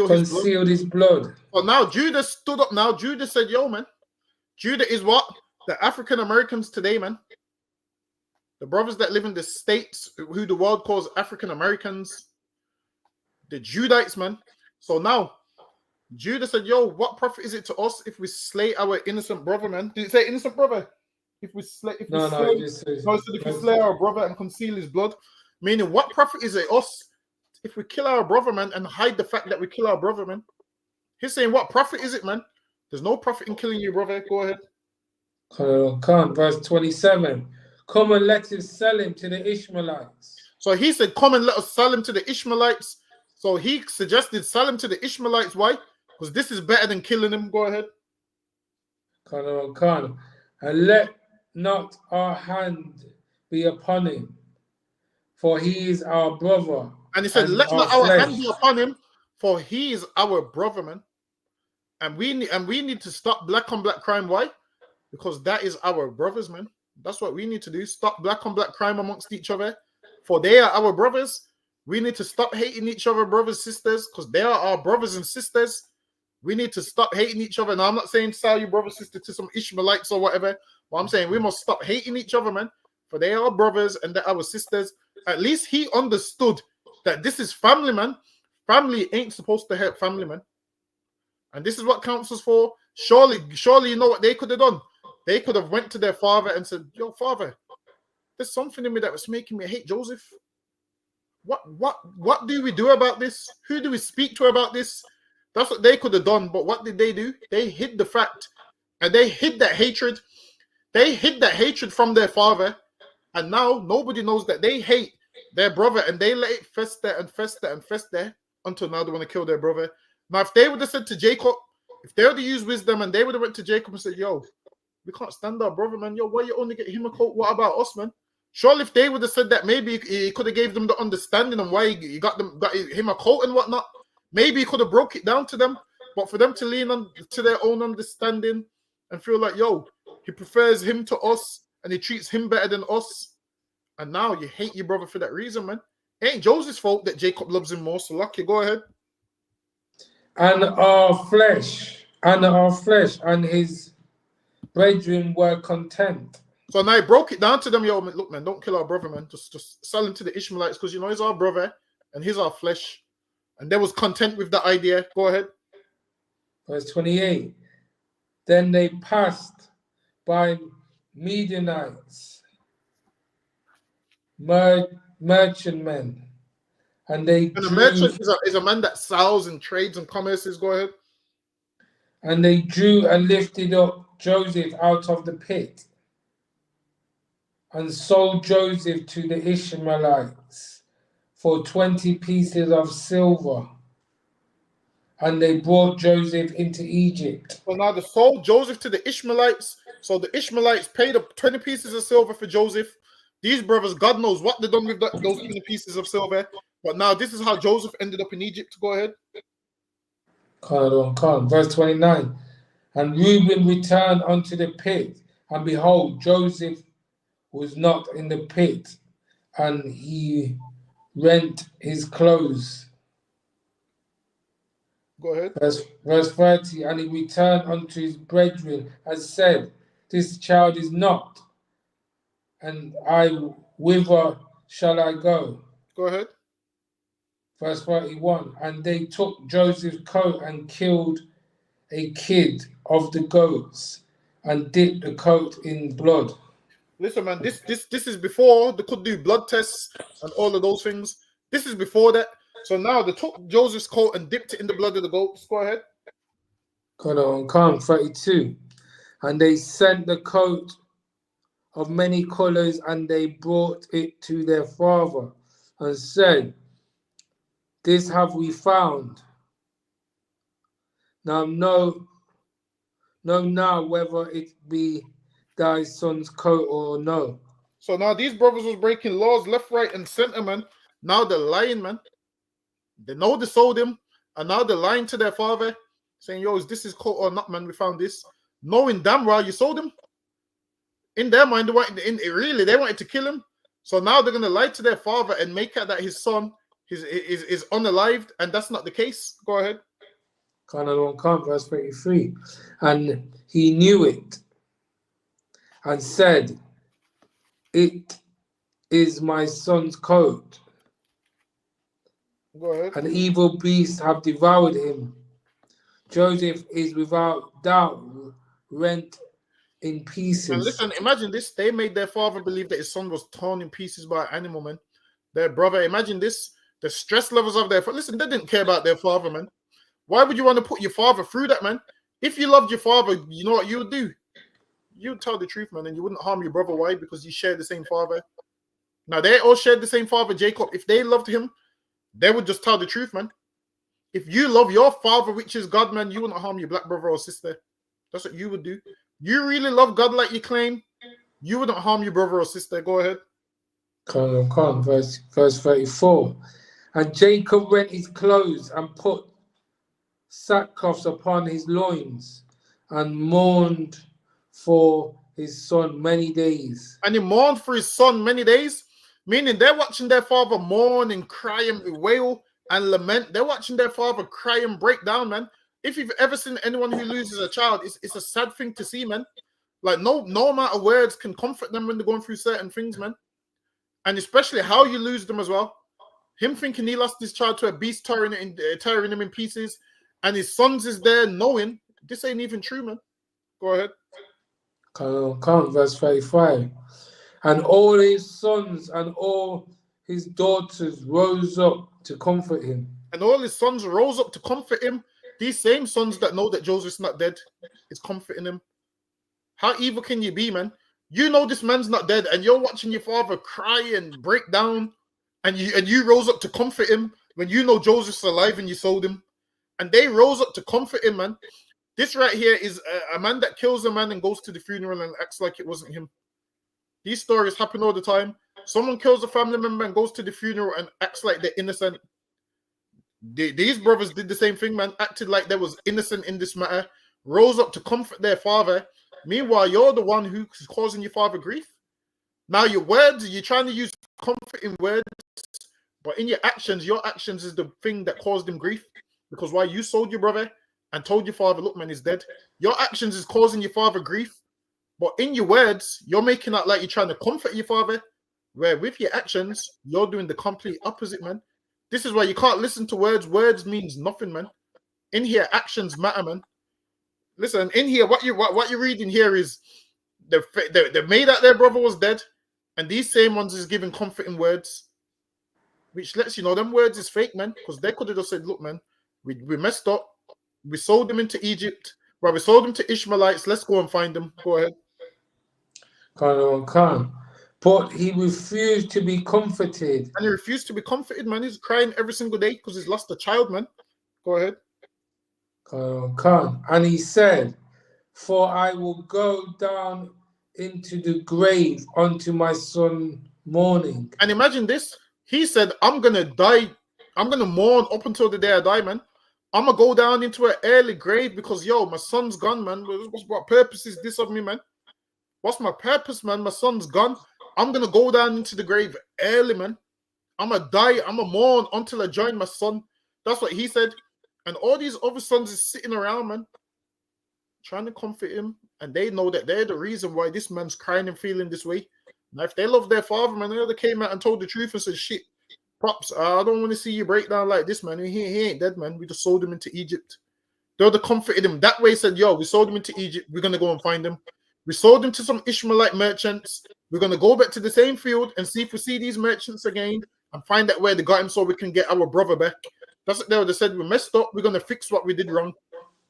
his blood? Well, now Judah stood up. Now Judah said, yo, man, Judah is what? The African Americans today, man. The brothers that live in the States, who the world calls African Americans, the Judites, man. So now Judah said, yo, what profit is it to us if we slay our innocent brother, man? Did it say innocent brother? If we slay our brother and conceal his blood, meaning what profit is it us if we kill our brother, man, and hide the fact that we kill our brother, man? He's saying, what profit is it, man? There's no profit in killing you, brother. Go ahead. Come, verse 27. Come and let us sell him to the Ishmaelites. So he said, come and let us sell him to the Ishmaelites. So he suggested sell him to the Ishmaelites. Why? Because this is better than killing him. Go ahead. Come. And let not our hand be upon him, for he is our brother. And he said, let not our hand be upon him, for he is our brother, man. And we need to stop black on black crime. Why? Because that is our brothers, man. That's what we need to do. Stop black on black crime amongst each other. For they are our brothers. We need to stop hating each other, brothers, sisters, because they are our brothers and sisters. We need to stop hating each other. Now, I'm not saying sell your brother, sister to some Ishmaelites or whatever, but I'm saying we must stop hating each other, man. For they are our brothers and they're our sisters. At least he understood that this is family, man. Family ain't supposed to hurt family, man. And this is what counsels for. Surely you know what they could have done. They could have went to their father and said, yo, father, there's something in me that was making me hate Joseph. What do we do about this? Who do we speak to about this? That's what they could have done. But what did they do? They hid the fact. And they hid that hatred. They hid that hatred from their father. And now nobody knows that they hate their brother. And they let it fester and fester and fester until now they want to kill their brother. Now, if they would have said to Jacob, if they would have used wisdom and they would have went to Jacob and said, yo, we can't stand our brother, man. Yo, why you only get him a coat? What about us, man? Surely if they would have said that, maybe he could have gave them the understanding and why he got him a coat and whatnot. Maybe he could have broke it down to them. But for them to lean on to their own understanding and feel like, yo, he prefers him to us and he treats him better than us. And now you hate your brother for that reason, man. It ain't Joseph's fault that Jacob loves him more. So lucky, go ahead. And our flesh and his brethren were content. So now he broke it down to them, yo, look, man, don't kill our brother, man. Just sell him to the Ishmaelites because, you know, he's our brother and he's our flesh. And they was content with the idea. Go ahead. Verse 28. Then they passed by Midianites, merchantmen, and they and a merchant is a man that sells and trades and commerces. Go ahead. And they drew and lifted up Joseph out of the pit and sold Joseph to the Ishmaelites for 20 pieces of silver. And they brought Joseph into Egypt. So now they sold Joseph to the Ishmaelites. So the Ishmaelites paid up 20 pieces of silver for Joseph. These brothers, God knows what they done with those 20 pieces of silver. But now this is how Joseph ended up in Egypt. Go ahead. Verse 29. And Reuben returned unto the pit, and behold, Joseph was not in the pit, and he rent his clothes. Go ahead. Verse 30. And he returned unto his brethren and said, this child is not, and whither shall I go? Go ahead. Verse 31. And they took Joseph's coat and killed a kid of the goats and dipped the coat in blood. Listen, man, this is before they could do blood tests and all of those things. This is before that. So now they took Joseph's coat and dipped it in the blood of the goats. Go ahead. 32. And they sent the coat of many colors, and they brought it to their father and said, this have we found. Now know now whether it be thy son's coat or no. So now these brothers was breaking laws left, right, and center, man. Now they're lying, man. They know they sold him, and now they're lying to their father, saying, yo, is this his coat or not, man? We found this. Knowing damn well you sold him. In their mind, they wanted to kill him. So now they're going to lie to their father and make out that his son is unalived, and that's not the case. Go ahead. Verse 33. And he knew it and said, it is my son's coat. Go ahead. An evil beast have devoured him. Joseph is without doubt rent in pieces. And listen, imagine this. They made their father believe that his son was torn in pieces by an animal, man. Their brother, imagine this. The stress levels of their father. Listen, they didn't care about their father, man. Why would you want to put your father through that, man? If you loved your father, you know what you would do? You would tell the truth, man, and you wouldn't harm your brother. Why? Because you share the same father. Now, they all shared the same father, Jacob. If they loved him, they would just tell the truth, man. If you love your father, which is God, man, you wouldn't harm your black brother or sister. That's what you would do. You really love God like you claim, you wouldn't harm your brother or sister. Go ahead. Verse 34. And Jacob rent his clothes and put sackcloths upon his loins and mourned for his son many days. And he mourned for his son many days, meaning they're watching their father mourn and cry and wail and lament. They're watching their father cry and break down, man. If you've ever seen anyone who loses a child, it's a sad thing to see, man. Like no amount of words can comfort them when they're going through certain things, man. And especially how you lose them as well. Him thinking he lost his child to a beast tearing him in pieces, and his sons is there knowing this ain't even true, man. Go ahead. Verse 35. And all his sons and all his daughters rose up to comfort him. And all his sons rose up to comfort him. These same sons that know that Joseph's not dead is comforting him. How evil can you be, man? You know this man's not dead, and you're watching your father cry and break down, and you rose up to comfort him when you know Joseph's alive and you sold him. And they rose up to comfort him, man. This right here is a man that kills a man and goes to the funeral and acts like it wasn't him. These stories happen all the time. Someone kills a family member and goes to the funeral and acts like they're innocent. These brothers did the same thing, man. Acted like they was innocent in this matter. Rose up to comfort their father. Meanwhile, you're the one who's causing your father grief. Now, your words, you're trying to use comforting words, but in your actions is the thing that caused him grief. Because why you sold your brother and told your father, look, man, he's dead. Your actions is causing your father grief. But in your words, you're making out like you're trying to comfort your father, where with your actions, you're doing the complete opposite, man. This is why you can't listen to words. Words means nothing, man. In here, actions matter, man. Listen, in here, what you're reading here is they made out their brother was dead, and these same ones is giving comforting words, which lets you know them words is fake, man. Because they could have just said, look, man, we messed up. We sold them into Egypt. Well, we sold them to Ishmaelites. Let's go and find them. Go ahead. But he refused to be comforted. And he refused to be comforted, man. He's crying every single day because he's lost a child, man. Go ahead. And he said, for I will go down into the grave unto my son mourning. And imagine this. He said, I'm going to die. I'm going to mourn up until the day I die, man. I'm going to go down into an early grave because, yo, my son's gone, man. What purpose is this of me, man? What's my purpose, man? My son's gone. I'm going to go down into the grave early, man. I'm going to die. I'm going to mourn until I join my son. That's what he said. And all these other sons is sitting around, man, trying to comfort him. And they know that they're the reason why this man's crying and feeling this way. Now, if they love their father, man, they came out and told the truth and said, shit, Pops, I don't want to see you break down like this, man. He ain't dead, man. We just sold him into Egypt. They would have comforted him that way, said, yo, we sold him into Egypt. We're going to go and find him. We sold him to some Ishmaelite merchants. We're going to go back to the same field and see if we see these merchants again and find out where they got him so we can get our brother back. That's what they would have said. We messed up. We're going to fix what we did wrong.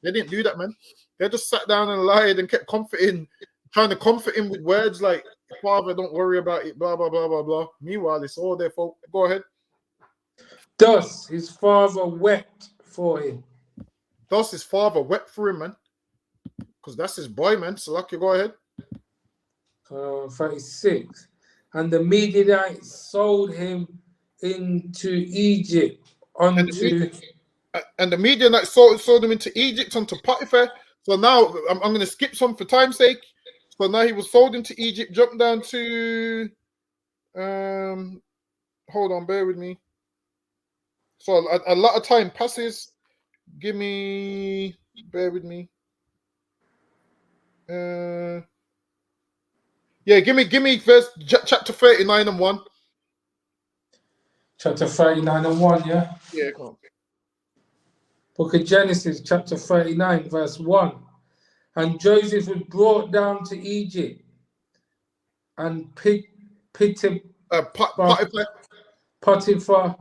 They didn't do that, man. They just sat down and lied and kept comforting, trying to comfort him with words like, Father, don't worry about it, blah, blah, blah, blah, blah. Meanwhile, it's all their fault. Go ahead. Thus his father wept for him. Thus his father wept for him, man. Because that's his boy, man. So, lucky, go ahead. 36. And the Midianites sold him into Egypt. And the Midianites sold him into Egypt, onto Potiphar. So now, I'm going to skip some for time's sake. So now he was sold into Egypt, jumped down to... hold on, bear with me. So a lot of time passes. Bear with me. Give me verse chapter 39 and 1. Chapter 39 and 1, yeah? Yeah, come on. Book of Genesis, chapter 39, verse 1. And Joseph was brought down to Egypt, and Potiphar,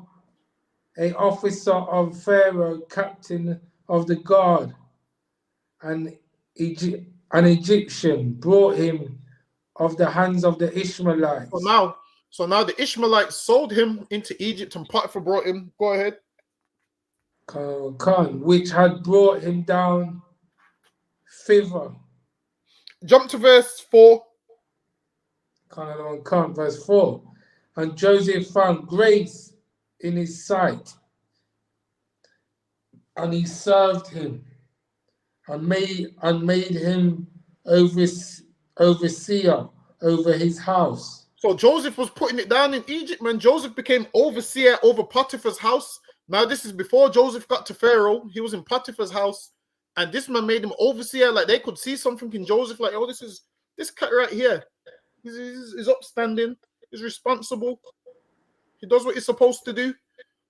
a officer of Pharaoh, captain of the guard, an Egyptian, brought him of the hands of the Ishmaelites. So now the Ishmaelites sold him into Egypt, and Potiphar brought him. Go ahead. Which had brought him down thither. Jump to verse 4. Verse 4. And Joseph found grace in his sight, and he served him, and made him overseer over his house. So Joseph was putting it down in Egypt, man. Joseph became overseer over Potiphar's house. Now this is before Joseph got to Pharaoh. He was in Potiphar's house, and this man made him overseer. Like they could see something in Joseph, like, oh, this cat right here. He's upstanding. He's responsible. He does what he's supposed to do.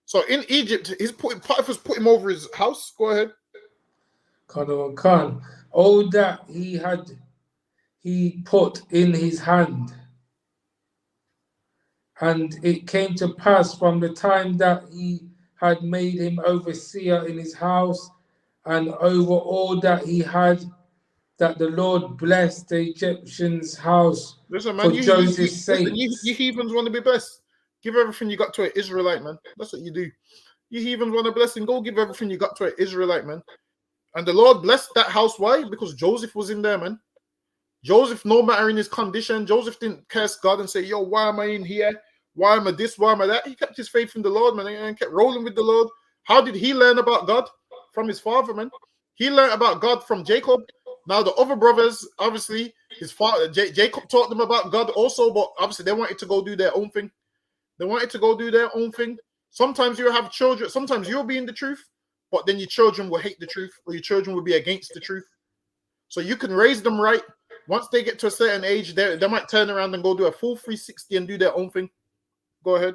So in Egypt, Potiphar's put him over his house. Go ahead. All that he put in his hand. And it came to pass from the time that he had made him overseer in his house and over all that he had, that the Lord blessed the Egyptian's house. Listen, man, for Joseph's sake. You heathens want to be blessed. Give everything you got to an Israelite, man. That's what you do. You heathens want a blessing. Go give everything you got to an Israelite, man. And the Lord blessed that house. Why? Because Joseph was in there, man. Joseph, no matter in his condition, Joseph didn't curse God and say, yo, why am I in here? Why am I this? Why am I that? He kept his faith in the Lord, man, and kept rolling with the Lord. How did he learn about God? From his father, man. He learned about God from Jacob. Now, the other brothers, obviously, his father, Jacob taught them about God also, but obviously they wanted to go do their own thing. Sometimes you have children, sometimes you'll be in the truth, but then your children will hate the truth, or your children will be against the truth. So you can raise them right. Once they get to a certain age, they might turn around and go do a full 360 and do their own thing. Go ahead.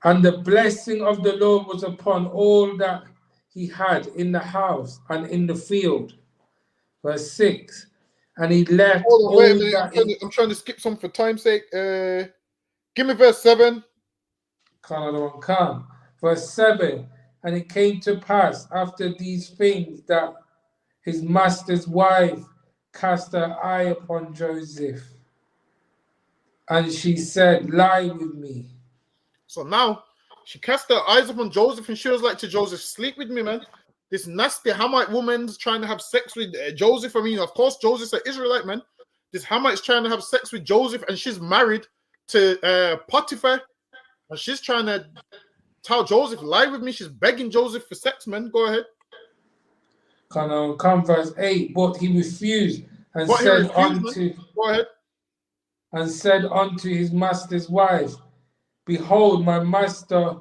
And the blessing of the Lord was upon all that he had in the house and in the field. Verse 6. And he left all that. I'm trying to skip some for time's sake. Give me verse 7. Verse 7. And it came to pass after these things that his master's wife cast her eye upon Joseph. And she said, lie with me. So now she cast her eyes upon Joseph, and she was like to Joseph, sleep with me, man. This nasty Hamite woman's trying to have sex with Joseph. I mean, of course, Joseph's an Israelite, man. This Hamite's trying to have sex with Joseph, and she's married to Potiphar. And she's trying to tell Joseph, lie with me. She's begging Joseph for sex, man. Go ahead. Come verse 8. But he refused and said unto his master's wife, behold, my master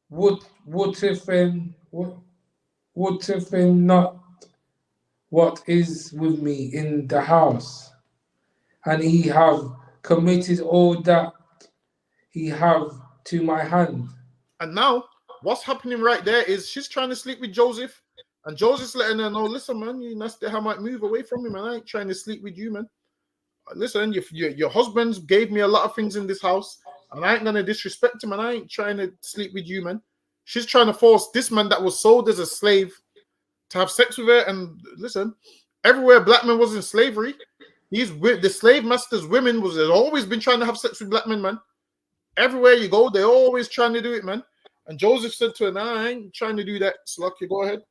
wotteth not what is with me in the house, and he have committed all that he have to my hand. And now, what's happening right there is she's trying to sleep with Joseph, and Joseph's letting her know, listen, man, you nasty Hamite, move away from me, man. I ain't trying to sleep with you, man. Listen, your husband's gave me a lot of things in this house, and I ain't gonna disrespect him, and I ain't trying to sleep with you, man. She's trying to force this man that was sold as a slave to have sex with her. And listen, everywhere black men was in slavery, the slave masters' women has always been trying to have sex with black men, man. Everywhere you go, they're always trying to do it, man. And Joseph said to her, nah, I ain't trying to do that. Slucky, go ahead.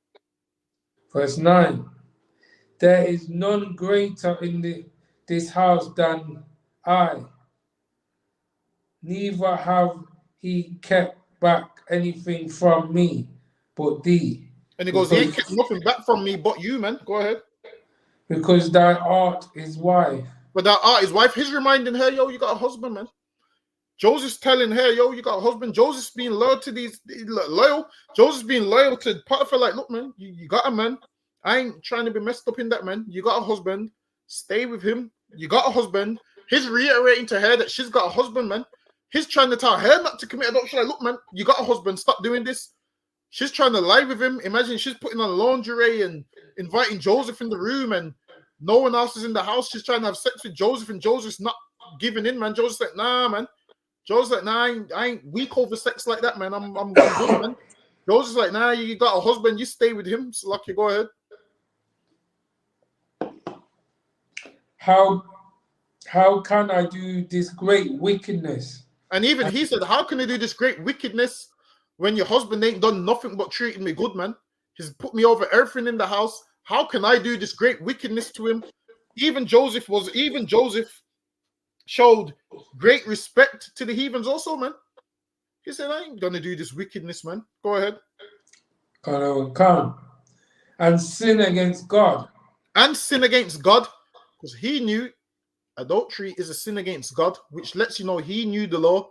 Verse 9. There is none greater in this house than I. Neither have he kept back anything from me but thee. And he goes, he ain't kept nothing back from me but you, man. Go ahead. Because thou art his wife. But thou art his wife. He's reminding her, yo, you got a husband, man. Joseph's telling her, yo, you got a husband. Joseph's being loyal to loyal. Joseph's being loyal to Potiphar, like, look, man, you got a man. I ain't trying to be messed up in that, man. You got a husband. Stay with him. You got a husband. He's reiterating to her that she's got a husband, man. He's trying to tell her not to commit adultery. Like, look, man, you got a husband. Stop doing this. She's trying to lie with him. Imagine she's putting on lingerie and inviting Joseph in the room, and no one else is in the house. She's trying to have sex with Joseph, and Joseph's not giving in, man. Joseph's like, nah, man. Joseph's like, nah, I ain't weak over sex like that, man. I'm good, man. Joseph's like, nah, you got a husband, you stay with him. So lucky, go ahead. How can I do this great wickedness? And even he said, how can you do this great wickedness when your husband ain't done nothing but treating me good, man? He's put me over everything in the house. How can I do this great wickedness to him? Even Joseph showed great respect to the heathens also, man. He said, I ain't gonna do this wickedness, man. Go ahead. Come and sin against God. And sin against God, because he knew adultery is a sin against God, which lets you know he knew the law,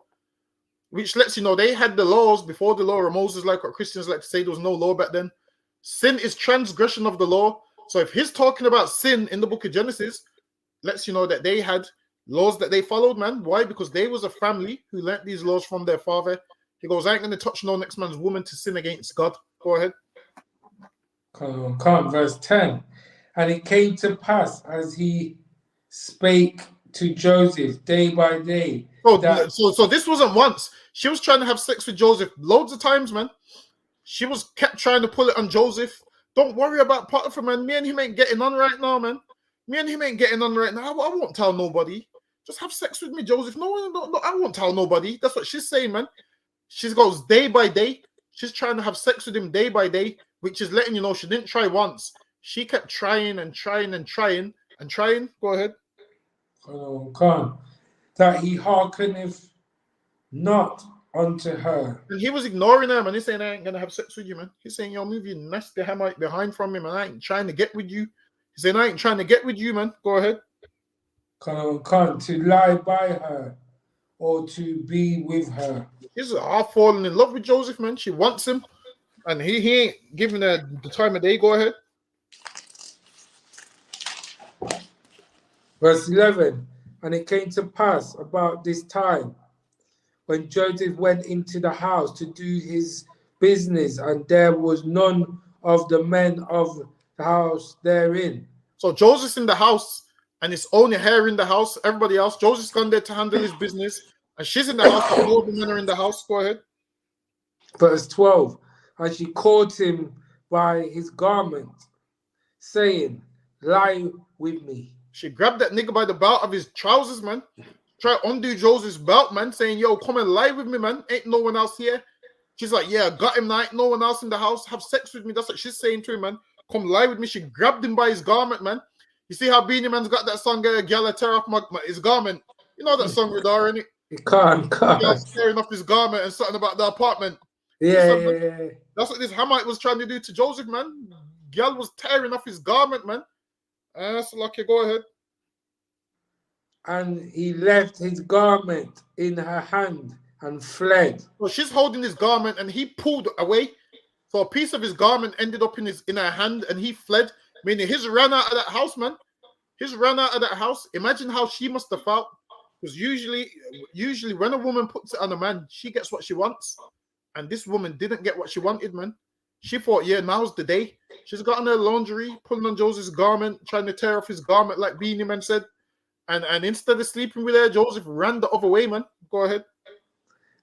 which lets you know they had the laws before the law of Moses, like what Christians like to say, there was no law back then. Sin is transgression of the law. So if he's talking about sin in the book of Genesis, lets you know that they had laws that they followed, man. Why? Because they was a family who learnt these laws from their father. He goes, I ain't going to touch no next man's woman to sin against God. Go ahead. Come, verse 10. And it came to pass as he spake to Joseph day by day. So this wasn't once. She was trying to have sex with Joseph loads of times, man. She was kept trying to pull it on Joseph. Don't worry about Potiphar, man. Me and him ain't getting on right now, man. Me and him ain't getting on right now. I won't tell nobody. Just have sex with me, Joseph. No, I won't tell nobody. That's what she's saying, man. She goes day by day. She's trying to have sex with him day by day, which is letting you know she didn't try once. She kept trying and trying and trying and trying. Go ahead. Come, that he hearkeneth not unto her. And he was ignoring her, man. He's saying, I ain't going to have sex with you, man. He's saying, yo, move your nasty hamite behind from me, man. I ain't trying to get with you. He's saying, I ain't trying to get with you, man. Go ahead. Come, to lie by her or to be with her. He's half falling in love with Joseph, man. She wants him. And he ain't giving her the time of day. Go ahead. Verse 11. And it came to pass about this time when Joseph went into the house to do his business, and there was none of the men of the house therein. So Joseph's in the house, and it's only her in the house. Everybody else, Joseph's gone there to handle his business, and she's in the house, but all the men are in the house. Go ahead. Verse 12. And she caught him by his garment, saying, lie with me. She grabbed that nigga by the belt of his trousers, man. Try to undo Joseph's belt, man, saying, yo, come and lie with me, man. Ain't no one else here. She's like, yeah, got him now. Ain't no one else in the house. Have sex with me. That's what she's saying to him, man. Come lie with me. She grabbed him by his garment, man. You see how Beanie Man's got that song, Gala tear off his garment. You know that song, Radar, innit? You can't. Tearing off his garment and something about the apartment. Yeah. That's what this Hamite was trying to do to Joseph, man. Gal was tearing off his garment, man. So lucky, go ahead. And he left his garment in her hand and fled. So she's holding his garment and he pulled away. So a piece of his garment ended up in her hand and he fled. Meaning he's ran out of that house, man. He's ran out of that house. Imagine how she must have felt. Because usually when a woman puts it on a man, she gets what she wants. And this woman didn't get what she wanted, man. She thought, yeah, now's the day. She's got on her lingerie, pulling on Joseph's garment, trying to tear off his garment like Beanie Man said. And instead of sleeping with her, Joseph ran the other way, man. Go ahead.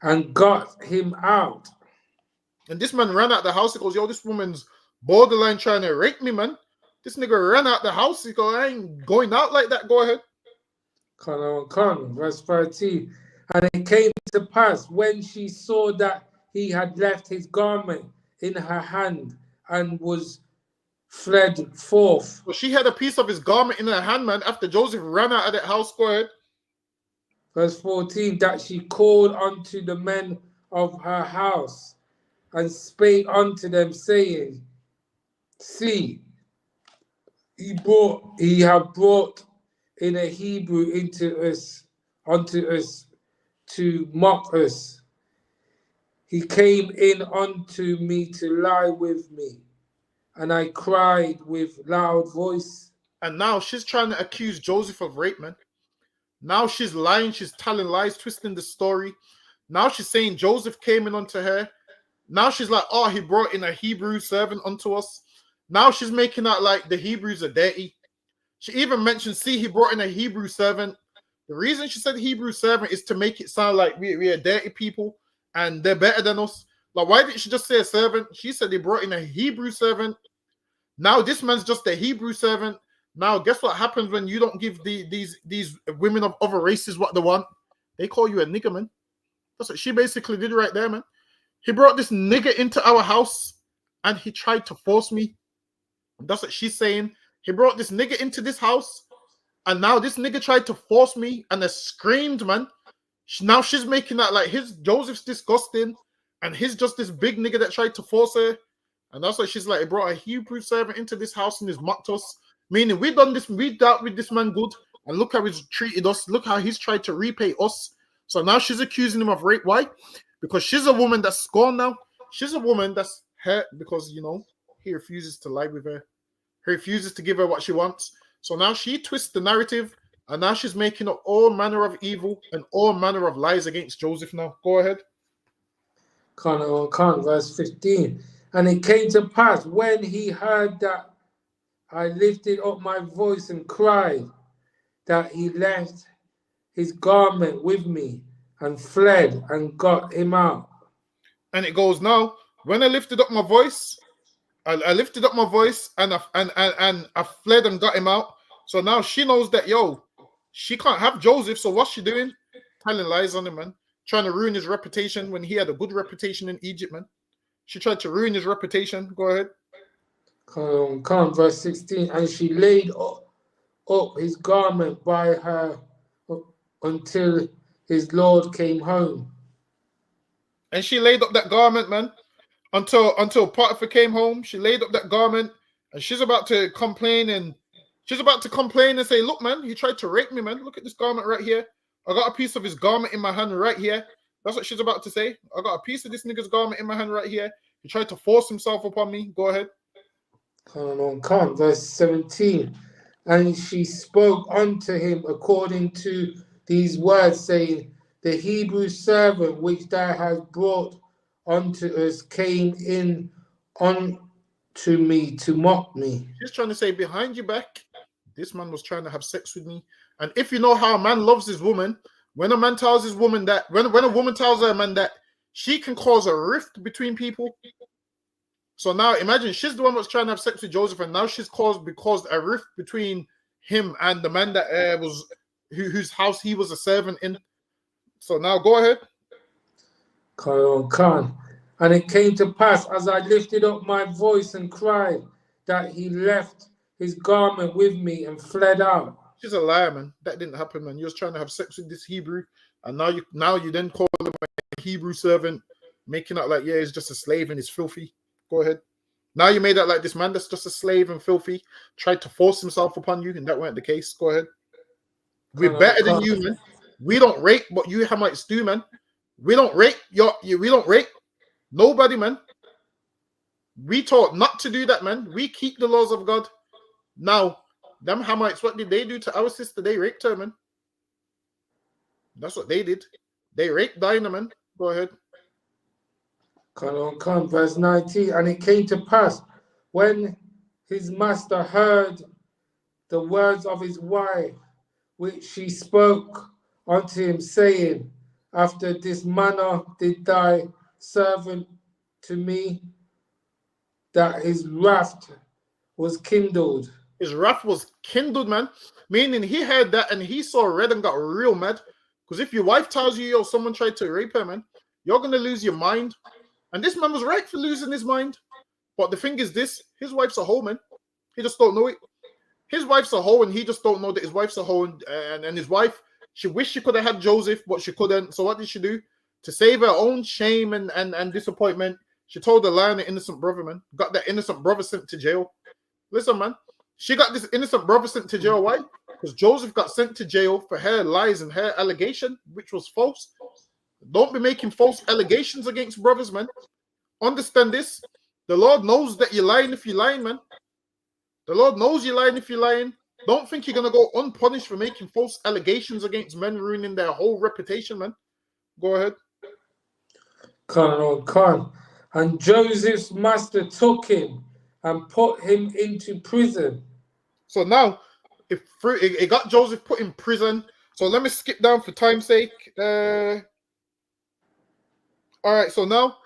And got him out. And this man ran out the house. He goes, yo, this woman's borderline trying to rape me, man. This nigga ran out the house. He goes, I ain't going out like that. Go ahead. Come, verse 13. And it came to pass when she saw that he had left his garment in her hand and was fled forth. So she had a piece of his garment in her hand, man, after Joseph ran out of that house. Go ahead. Verse 14, that she called unto the men of her house and spake unto them, saying, see, he have brought in a Hebrew unto us to mock us. He came in unto me to lie with me, and I cried with loud voice. And now she's trying to accuse Joseph of rape, man. Now she's lying, she's telling lies, twisting the story. Now she's saying Joseph came in unto her. Now she's like, oh, he brought in a Hebrew servant unto us. Now she's making out like the Hebrews are dirty. She even mentioned, see, he brought in a Hebrew servant. The reason she said Hebrew servant is to make it sound like we are dirty people and they're better than us. Like, why didn't she just say a servant? She said they brought in a Hebrew servant. Now this man's just a Hebrew servant. Now, guess what happens when you don't give these women of other races what they want? They call you a nigger, man. That's what she basically did right there, man. He brought this nigger into our house and he tried to force me. That's what she's saying. He brought this nigger into this house and now this nigger tried to force me and I screamed, man. Now she's making that like his Joseph's disgusting and he's just this big nigger that tried to force her. And that's why she's like, he brought a Hebrew servant into this house and he's mocked us. Meaning we dealt with this man good and look how he's treated us. Look how he's tried to repay us. So now she's accusing him of rape. Why? Because she's a woman that's scorned now. She's a woman that's hurt because, you know, he refuses to lie with her. He refuses to give her what she wants. So now she twists the narrative and now she's making up all manner of evil and all manner of lies against Joseph now. Go ahead. Verse 15. And it came to pass when he heard that I lifted up my voice and cried, that he left his garment with me and fled and got him out. And it goes now, when I lifted up my voice, I lifted up my voice and I fled and got him out. So now she knows that, yo, she can't have Joseph. So what's she doing? Telling lies on him, man. Trying to ruin his reputation when he had a good reputation in Egypt, man. She tried to ruin his reputation. Go ahead. Verse 16. And she laid up his garment by her until his Lord came home. And she laid up that garment, man, until Potiphar came home. She laid up that garment and she's about to complain and say, look, man, he tried to rape me, man. Look at this garment right here. I got a piece of his garment in my hand right here. That's what she's about to say. I got a piece of this nigga's garment in my hand right here. He tried to force himself upon me. Go ahead. Verse 17. And she spoke unto him according to these words, saying, the Hebrew servant which thou hast brought unto us came in unto me to mock me. She's trying to say, behind your back, this man was trying to have sex with me. And if you know how a man loves his woman, when a man tells his woman that, when a woman tells her man that she can cause a rift between people. So now imagine she's the one that's trying to have sex with Joseph, and now she's caused a rift between him and the man that whose house he was a servant in. So now go ahead. And it came to pass as I lifted up my voice and cried that he left his garment with me and fled out. She's a liar, man. That didn't happen, man. You was trying to have sex with this Hebrew, and now you then call him a Hebrew servant, making out like, yeah, he's just a slave and he's filthy. Go ahead. Now you made out like this man that's just a slave and filthy tried to force himself upon you, and that weren't the case. Go ahead. We're better than you, man. We don't rape what you Hamites do, man. We don't rape we don't rape nobody, man. We taught not to do that, man. We keep the laws of God. Now, them Hamites, what did they do to our sister? They raped her, man. That's what they did. They raped Dinah, man. Go ahead. Verse 19. And it came to pass when his master heard the words of his wife, which she spoke unto him, saying, after this manner did thy servant to me, that his wrath was kindled. His wrath was kindled, man. Meaning he heard that and he saw red and got real mad. Because if your wife tells you, yo, someone tried to rape her, man, you're going to lose your mind. And this man was right for losing his mind. But the thing is this, his wife's a hoe, man. He just don't know it. His wife's a hoe and he just don't know that his wife's a hoe. And his wife, she wished she could have had Joseph, but she couldn't. So what did she do? To save her own shame and disappointment, she told a lie on the innocent brother, man. Got that innocent brother sent to jail. Listen, man. She got this innocent brother sent to jail. Why? Because Joseph got sent to jail for her lies and her allegation, which was false. Don't be making false allegations against brothers, man. Understand this. The Lord knows that you're lying if you're lying, man. The Lord knows you're lying if you're lying. Don't think you're going to go unpunished for making false allegations against men, ruining their whole reputation, man. Go ahead. And Joseph's master took him and put him into prison. So now, if it got Joseph put in prison. So let me skip down for time's sake. All right, so now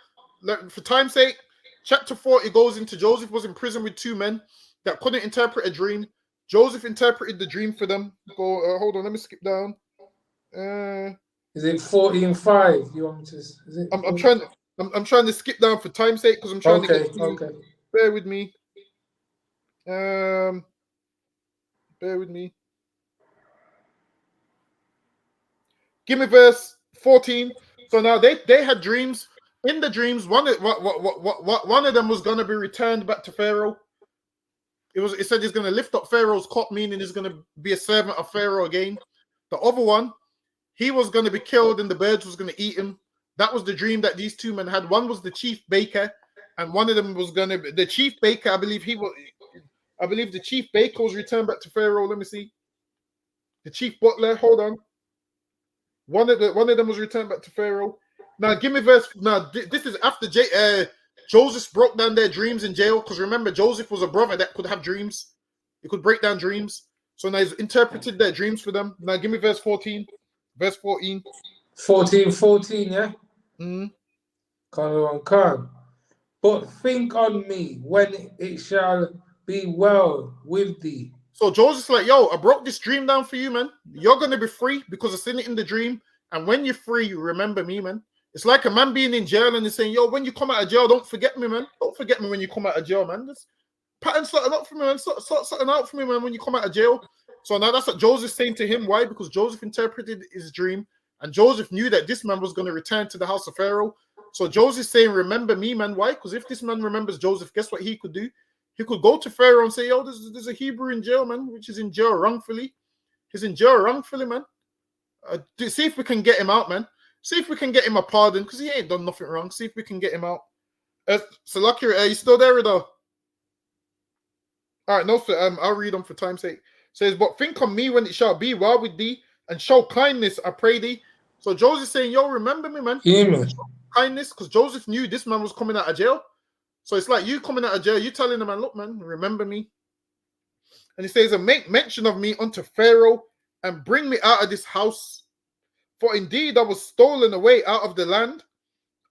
for time's sake, chapter 40 goes into Joseph was in prison with two men that couldn't interpret a dream. Joseph interpreted the dream for them. Hold on, let me skip down. Is it 40 and 5? You want me to? Is it? I'm trying to skip down for time's sake because I'm trying to get through. Okay. Bear with me. Bear with me. Give me verse 14. So now they had dreams. In the dreams, one of them was going to be returned back to Pharaoh. It said he's going to lift up Pharaoh's cup, meaning he's going to be a servant of Pharaoh again. The other one, he was going to be killed and the birds was going to eat him. That was the dream that these two men had. One was the chief baker, and one of them was going to be the chief baker. I believe the chief baker was returned back to Pharaoh. Let me see. The chief butler. Hold on. One of them was returned back to Pharaoh. Now give me verse. Now this is after Joseph broke down their dreams in jail, because remember Joseph was a brother that could have dreams. He could break down dreams. So now he's interpreted their dreams for them. Now give me verse 14. Verse 14. 14, yeah? Mm-hmm. Come. But think on me when it shall be well with thee. So Joseph's like, yo, I broke this dream down for you, man. You're going to be free because I seen it in the dream. And when you're free, you remember me, man. It's like a man being in jail and he's saying, yo, when you come out of jail, don't forget me, man. Don't forget me when you come out of jail, man. Just pattern something up for me, man. Sort something out for me, man, when you come out of jail. So now that's what Joseph's saying to him. Why? Because Joseph interpreted his dream. And Joseph knew that this man was going to return to the house of Pharaoh. So Joseph's saying, remember me, man. Why? Because if this man remembers Joseph, guess what he could do? He could go to Pharaoh and say, yo, there's a Hebrew in jail, man, which is in jail wrongfully. He's in jail wrongfully, man. See if we can get him out, man. See if we can get him a pardon, because he ain't done nothing wrong. See if we can get him out. So lucky, are you still there, Rido? All right, no, I'll read them for time's sake. It says, but think on me when it shall be well with thee, and show kindness, I pray thee. So Joseph saying, yo, remember me, man. Yeah, man. Kindness, because Joseph knew this man was coming out of jail. So it's like you coming out of jail, you telling the man, look, man, remember me. And he says, and make mention of me unto Pharaoh, and bring me out of this house. For indeed I was stolen away out of the land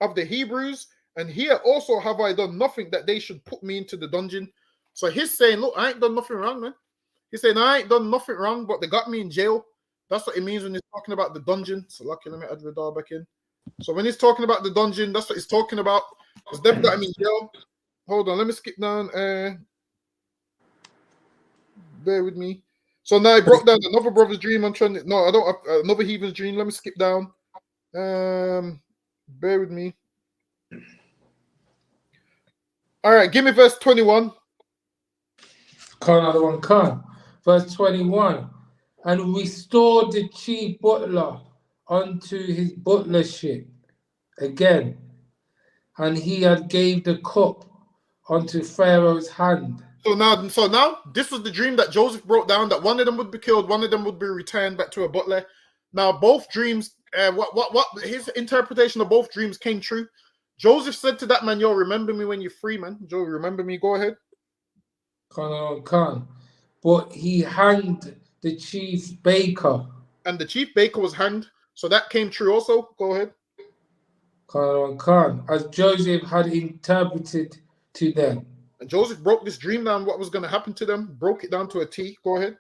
of the Hebrews, and here also have I done nothing that they should put me into the dungeon. So he's saying, look, I ain't done nothing wrong, man. He's saying, I ain't done nothing wrong, but they got me in jail. That's what it means when he's talking about the dungeon. So lucky, let me add Radar back in. So when he's talking about the dungeon, that's what he's talking about. Because they've got him in jail. Hold on, let me skip down. Bear with me. So now I broke down another brother's dream. I'm trying to. No, I don't have another heathen's dream. Let me skip down. Bear with me. All right, give me verse 21. Another one. Verse 21. And restored the chief butler unto his butlership again, and he had gave the cup unto Pharaoh's hand. So now, this was the dream that Joseph wrote down, that one of them would be killed, one of them would be returned back to a butler. Now, both dreams, what his interpretation of both dreams came true. Joseph said to that man, yo, remember me when you're free, man. Joe, remember me. Go ahead. But he hanged the chief baker. And the chief baker was hanged. So that came true also. Go ahead. As Joseph had interpreted to them. And Joseph broke this dream down, what was going to happen to them, broke it down to a T. Go ahead.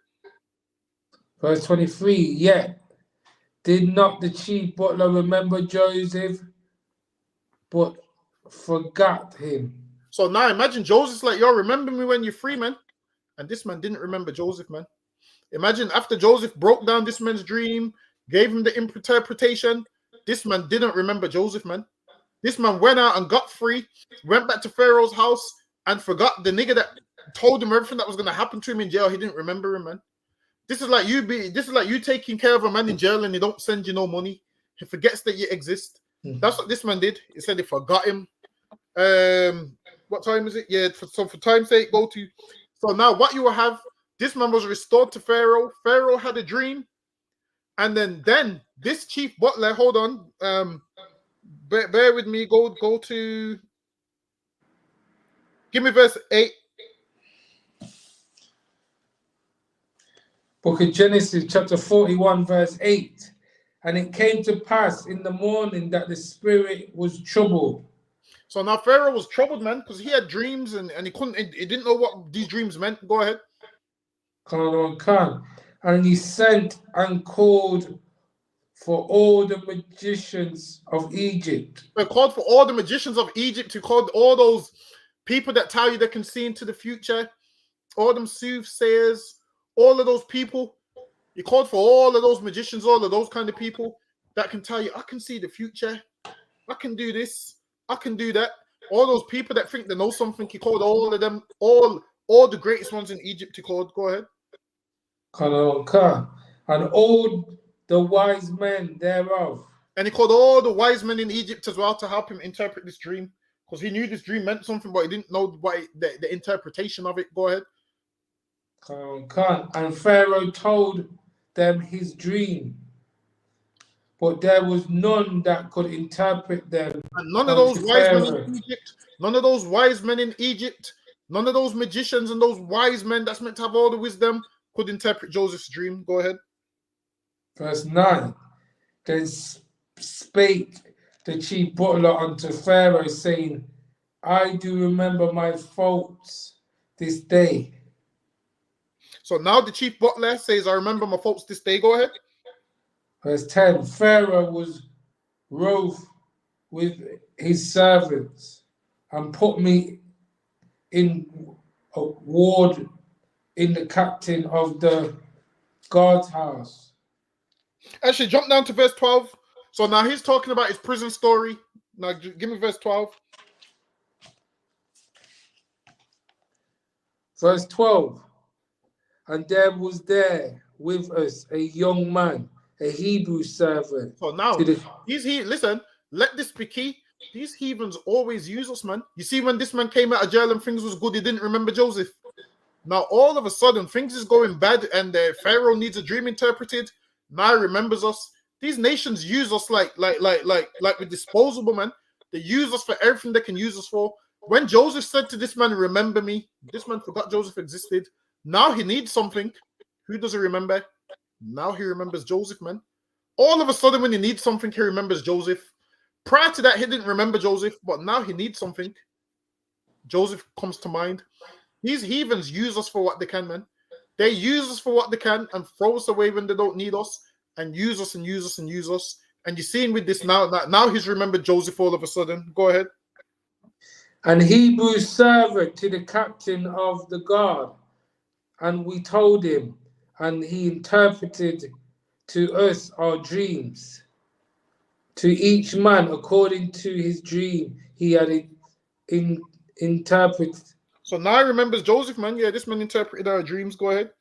Verse 23, yet did not the chief butler remember Joseph, but forgot him. So now imagine Joseph's like, yo, remember me when you're free, man. And this man didn't remember Joseph, man. Imagine after Joseph broke down this man's dream, gave him the interpretation, this man didn't remember Joseph, man. This man went out and got free, went back to Pharaoh's house, and forgot the nigga that told him everything that was going to happen to him in jail. He didn't remember him, man. This is like you taking care of a man in jail and he don't send you no money. He forgets that you exist. Mm-hmm. That's what this man did. He said he forgot him. What time is it? Yeah, for time's sake, go to. So now what you will have, this man was restored to Pharaoh. Pharaoh had a dream. And then this chief butler, hold on. Bear with me. Go to. Give me verse 8. Book of Genesis, chapter 41, verse 8. And it came to pass in the morning that the spirit was troubled. So now Pharaoh was troubled, man, because he had dreams and he didn't know what these dreams meant. Go ahead. And he sent and called for all the magicians of Egypt. He called for all the magicians of Egypt. He called all those people that tell you they can see into the future, all them soothsayers, all of those people. He called for all of those magicians, all of those kind of people that can tell you, I can see the future, I can do this, I can do that. All those people that think they know something, he called all of them, all the greatest ones in Egypt. He called. Go ahead. And all the wise men thereof. And he called all the wise men in Egypt as well to help him interpret this dream, because he knew this dream meant something, but he didn't know the interpretation of it. Go ahead. And Pharaoh told them his dream, but there was none that could interpret them. And none of those wise men in Egypt, none of those wise men in Egypt, none of those magicians and those wise men that's meant to have all the wisdom could interpret Joseph's dream. Go ahead. Verse 9. Then spake the chief butler unto Pharaoh, saying, I do remember my faults this day. So now the chief butler says, I remember my faults this day. Go ahead. Verse 10. Pharaoh was wroth with his servants and put me in a ward in the captain of the guard's house. Actually, jump down to verse 12. So now he's talking about his prison story. Now give me verse 12. Verse 12. And there was there with us a young man, a Hebrew servant. So now, listen, let this be key. These heathens always use us, man. You see, when this man came out of jail and things was good, he didn't remember Joseph. Now, all of a sudden, things is going bad and Pharaoh needs a dream interpreted. Now he remembers us. These nations use us like we're disposable, man. They use us for everything they can use us for. When Joseph said to this man, remember me, this man forgot Joseph existed. Now he needs something. Who does he remember? Now he remembers Joseph, man. All of a sudden, when he needs something, he remembers Joseph. Prior to that, he didn't remember Joseph, but now he needs something. Joseph comes to mind. These heathens use us for what they can, man. They use us for what they can and throw us away when they don't need us, and use us and use us and use us. And you're seeing with this now, now he's remembered Joseph all of a sudden. Go ahead. And Hebrew servant to the captain of the guard, and we told him, and he interpreted to us our dreams. To each man according to his dream he had interpreted. So now he remembers Joseph, man. Yeah, this man interpreted our dreams. Go ahead.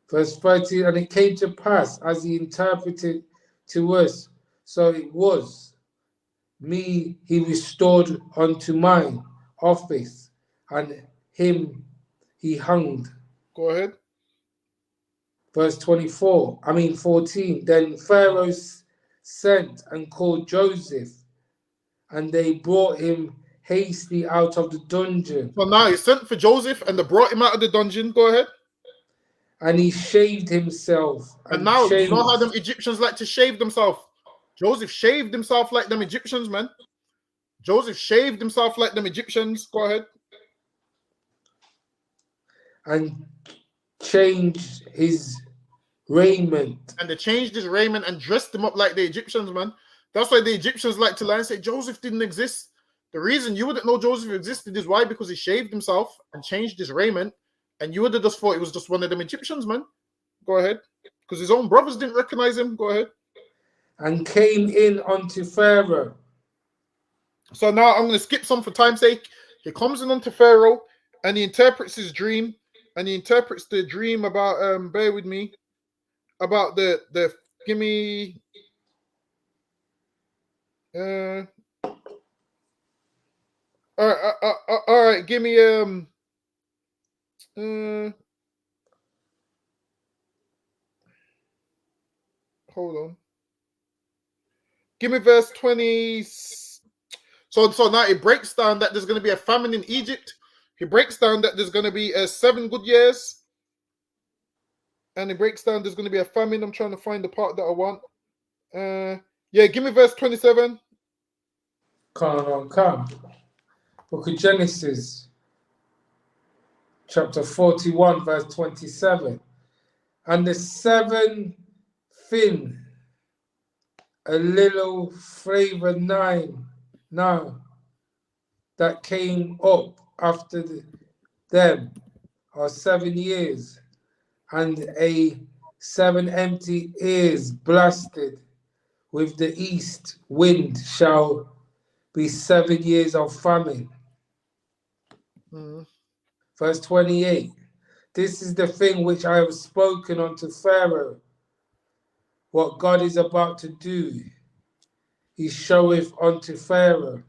Verse 13, and it came to pass as he interpreted to us, so it was. Me he restored unto mine office, and him he hanged. Go ahead. Verse 14. Then Pharaoh sent and called Joseph, and they brought him hastily out of the dungeon. So now he sent for Joseph, and they brought him out of the dungeon. Go ahead. And he shaved himself. And now, you know how them Egyptians like to shave themselves? Joseph shaved himself like them Egyptians, man. Joseph shaved himself like them Egyptians. Go ahead. And changed his raiment. And they changed his raiment and dressed him up like the Egyptians, man. That's why the Egyptians like to lie and say Joseph didn't exist. The reason you wouldn't know Joseph existed is why? Because he shaved himself and changed his raiment. And you would have just thought it was just one of them Egyptians, man. Go ahead. Because his own brothers didn't recognize him. Go ahead. And came in unto Pharaoh. So now I'm going to skip some for time's sake. He comes in unto Pharaoh and he interprets his dream. And he interprets the dream about, bear with me, about give me, all right, give me, hold on. Give me verse 20. So now it breaks down that there's going to be a famine in Egypt. He breaks down that there's going to be 7 good years. And it breaks down there's going to be a famine. I'm trying to find the part that I want. Yeah, give me verse 27. Come. Book of Genesis, chapter 41, verse 27. And the seven fin, a little flavor nine, now that came up after them are 7 years, and a 7 empty ears blasted with the east wind shall be 7 years of famine. Verse 28. This is the thing which I have spoken unto Pharaoh, what God is about to do. He showeth unto Pharaoh.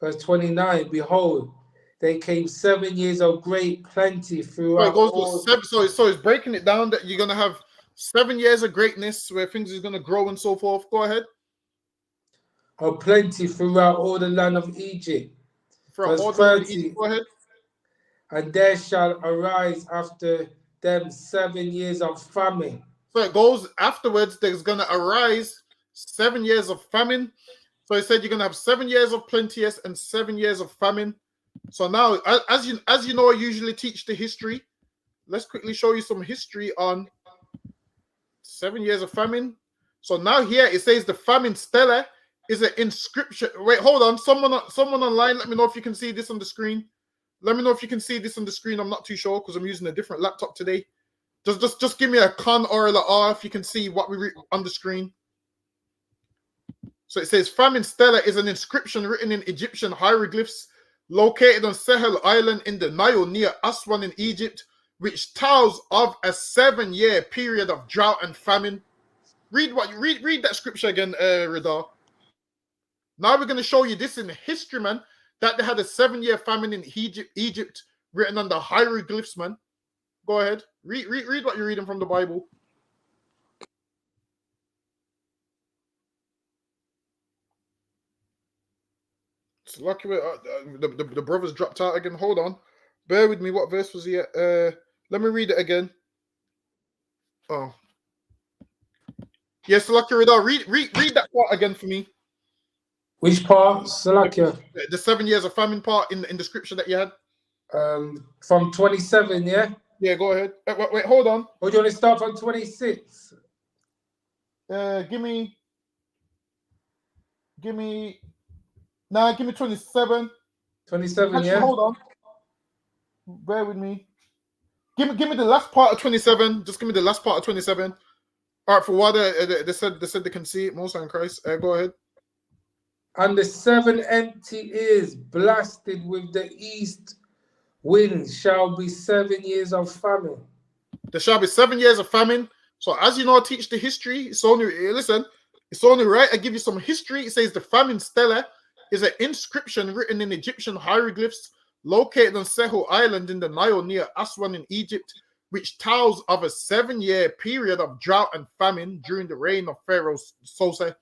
Verse 29. Behold, they came 7 years of great plenty So throughout it goes to all. seven. So it's breaking it down that you're gonna have 7 years of greatness where things is gonna grow and so forth. Go ahead. Of plenty throughout all the land of Egypt. From Verse all the land of 30. Egypt. Go ahead. And there shall arise after them 7 years of famine. So it goes afterwards. There's gonna arise 7 years of famine. So he said you're gonna have 7 years of plenteous and 7 years of famine. So now, as you know, I usually teach the history. Let's quickly show you some history on 7 years of famine. So now here it says the famine stella is an inscription. Wait, hold on. Someone online, let me know if you can see this on the screen. Let me know if you can see this on the screen. I'm not too sure because I'm using a different laptop today. Just give me a con or a R if you can see what we read on the screen. So it says famine stela is an inscription written in Egyptian hieroglyphs located on Sahel Island in the Nile near Aswan in Egypt, which tells of a 7-year period of drought and famine. Read that scripture again, Radar. Now we're going to show you this in history, man, that they had a 7-year famine in Egypt written on the hieroglyphs, man. Go ahead. Read what you're reading from the Bible. It's lucky the brothers dropped out again. Hold on. Bear with me. What verse was he at? Let me read it again. Oh. Yes, lucky Radar. Read that part again for me. Which part, Salakia? The 7 years of famine part in the scripture that you had. From 27, yeah? Yeah, go ahead. Wait, hold on. Or do you want to start from 26? Give me 27. 27, Actually, yeah? hold on. Bear with me. Give me the last part of 27. Just give me the last part of 27. All right, for what they said they can see it. Most in Christ. Go ahead. And the 7 empty ears blasted with the east wind shall be 7 years of famine. There shall be 7 years of famine. So as you know, I teach the history. It's only right. I give you some history. It says the famine stela is an inscription written in Egyptian hieroglyphs located on Sehel Island in the Nile near Aswan in Egypt, which tells of a 7-year period of drought and famine during the reign of Pharaoh Sose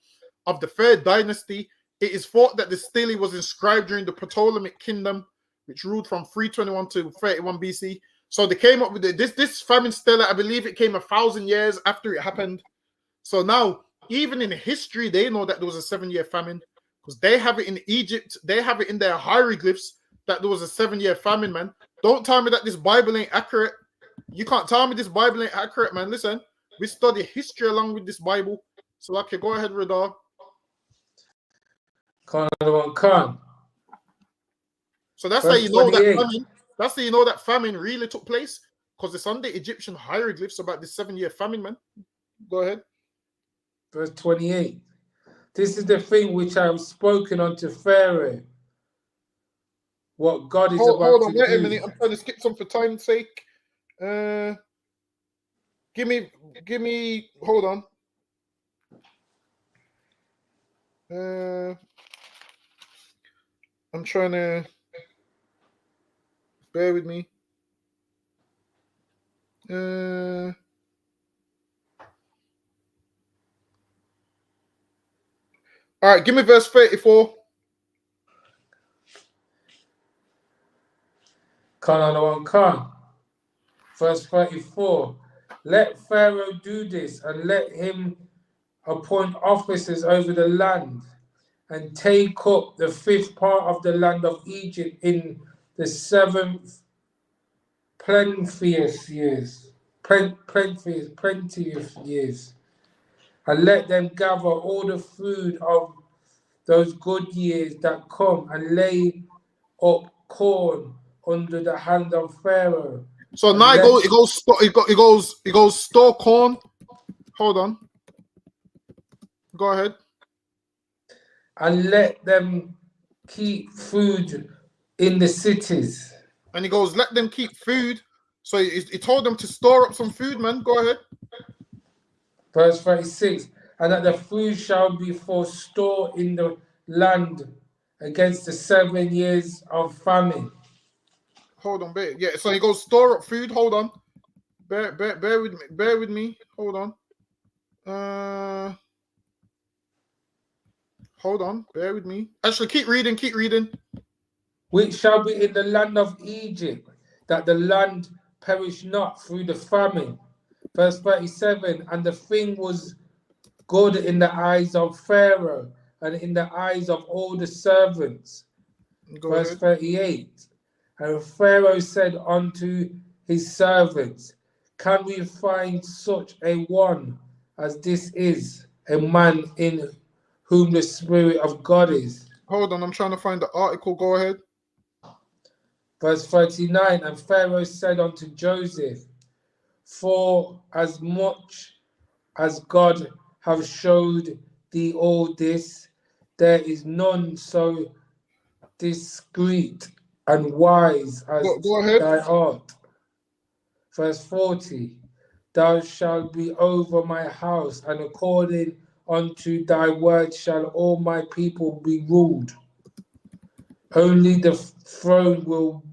of the Third Dynasty. It is thought that the stele was inscribed during the Ptolemaic Kingdom, which ruled from 321 to 31 BC. So they came up with this famine stela. I believe it came 1,000 years after it happened. So now, even in history, they know that there was a 7-year famine because they have it in Egypt. They have it in their hieroglyphs that there was a 7-year famine, man. Don't tell me that this Bible ain't accurate. You can't tell me this Bible ain't accurate, man. Listen, we study history along with this Bible. So, okay, go ahead, Radar. Khan. So that's how you know that famine. That's how you know that famine really took place because it's on the Egyptian hieroglyphs about this 7-year famine, man. Go ahead. Verse 28. This is the thing which I have spoken unto Pharaoh. What God is about to do. Hold on, wait a minute. I'm trying to skip some for time's sake. Give me. Hold on. I'm trying to. Bear with me. All right, give me verse 34. Khan. Verse 34. Let Pharaoh do this and let him appoint officers over the land and take up the fifth part of the land of Egypt in the seventh plenteous years, plenteous years, and let them gather all the food of those good years that come, and lay up corn under the hand of Pharaoh. So And now let, it goes store corn. Hold on. Go ahead. and let them keep food in the cities. And he goes, let them keep food. So he told them to store up some food, man. Go ahead. Verse 36, and that the food shall be for store in the land against the 7 years of famine. Hold on, bear. Yeah, so he goes, store up food. Hold on. Bear with me. Bear with me. Hold on. Hold on. Bear with me. Actually, keep reading. Keep reading. Which shall be in the land of Egypt, that the land perish not through the famine. Verse 37, and the thing was good in the eyes of Pharaoh and in the eyes of all the servants. Go Verse ahead. 38, and Pharaoh said unto his servants, can we find such a one as this is, a man in whom the Spirit of God is? Hold on. I'm trying to find the article. Go ahead. Verse 39, and Pharaoh said unto Joseph, for as much as God have showed thee all this, there is none so discreet and wise as Go ahead. thy art. Verse 40, thou shalt be over my house, and according unto thy word shall all my people be ruled. Only the throne will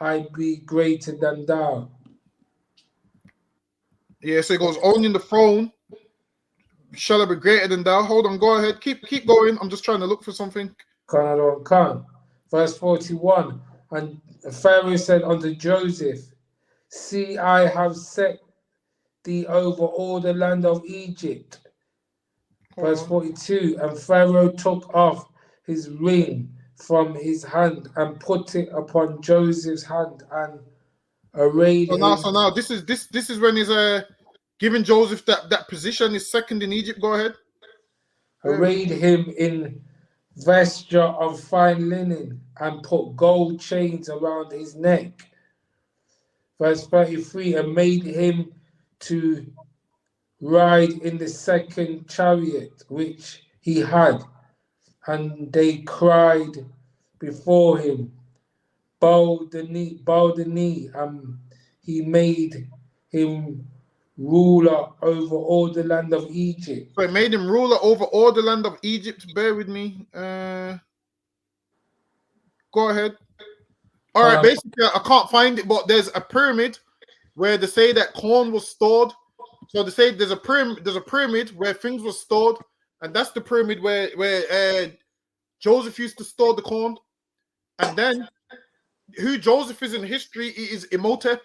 I be greater than thou. Yeah, so it goes, owning the throne shall I be greater than thou. Hold on, go ahead. Keep going. I'm just trying to look for something. Verse 41, and Pharaoh said unto Joseph, see, I have set thee over all the land of Egypt. Verse 42, and Pharaoh took off his ring from his hand and put it upon Joseph's hand and arrayed him. So now this is when he's giving Joseph that position, is second in Egypt. Go ahead. Arrayed him in vesture of fine linen and put gold chains around his neck. Verse 33, and made him to ride in the second chariot which he had, and they cried before him, bow the knee, and he made him ruler over all the land of Egypt. So it made him ruler over all the land of Egypt. Bear with me. Go ahead. All right, basically, I can't find it, but there's a pyramid where they say that corn was stored. So they say there's a pyramid where things were stored, and that's the pyramid where Joseph used to store the corn. And then who Joseph is in history, he is Imhotep.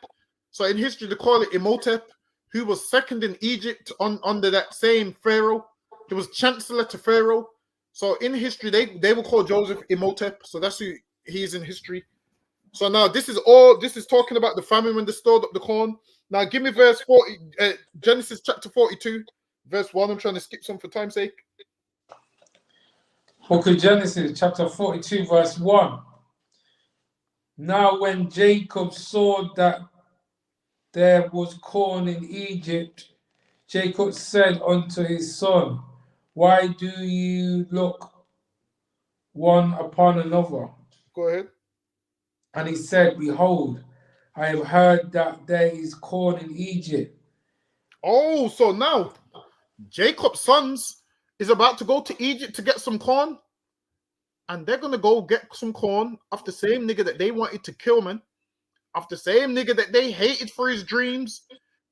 So in history, they call it Imhotep, who was second in Egypt under that same Pharaoh. He was chancellor to Pharaoh. So in history, they will call Joseph Imhotep. So that's who he is in history. So now this is talking about the famine when they stored up the corn. Now give me verse 40, Genesis chapter 42, verse 1. I'm trying to skip some for time's sake. Book of Genesis chapter 42, verse 1. Now when Jacob saw that there was corn in Egypt, Jacob said unto his son, why do you look one upon another? Go ahead. And he said, behold, I have heard that there is corn in Egypt. Oh, so now Jacob's sons is about to go to Egypt to get some corn. And they're going to go get some corn off the same nigga that they wanted to kill, man. Off the same nigga that they hated for his dreams.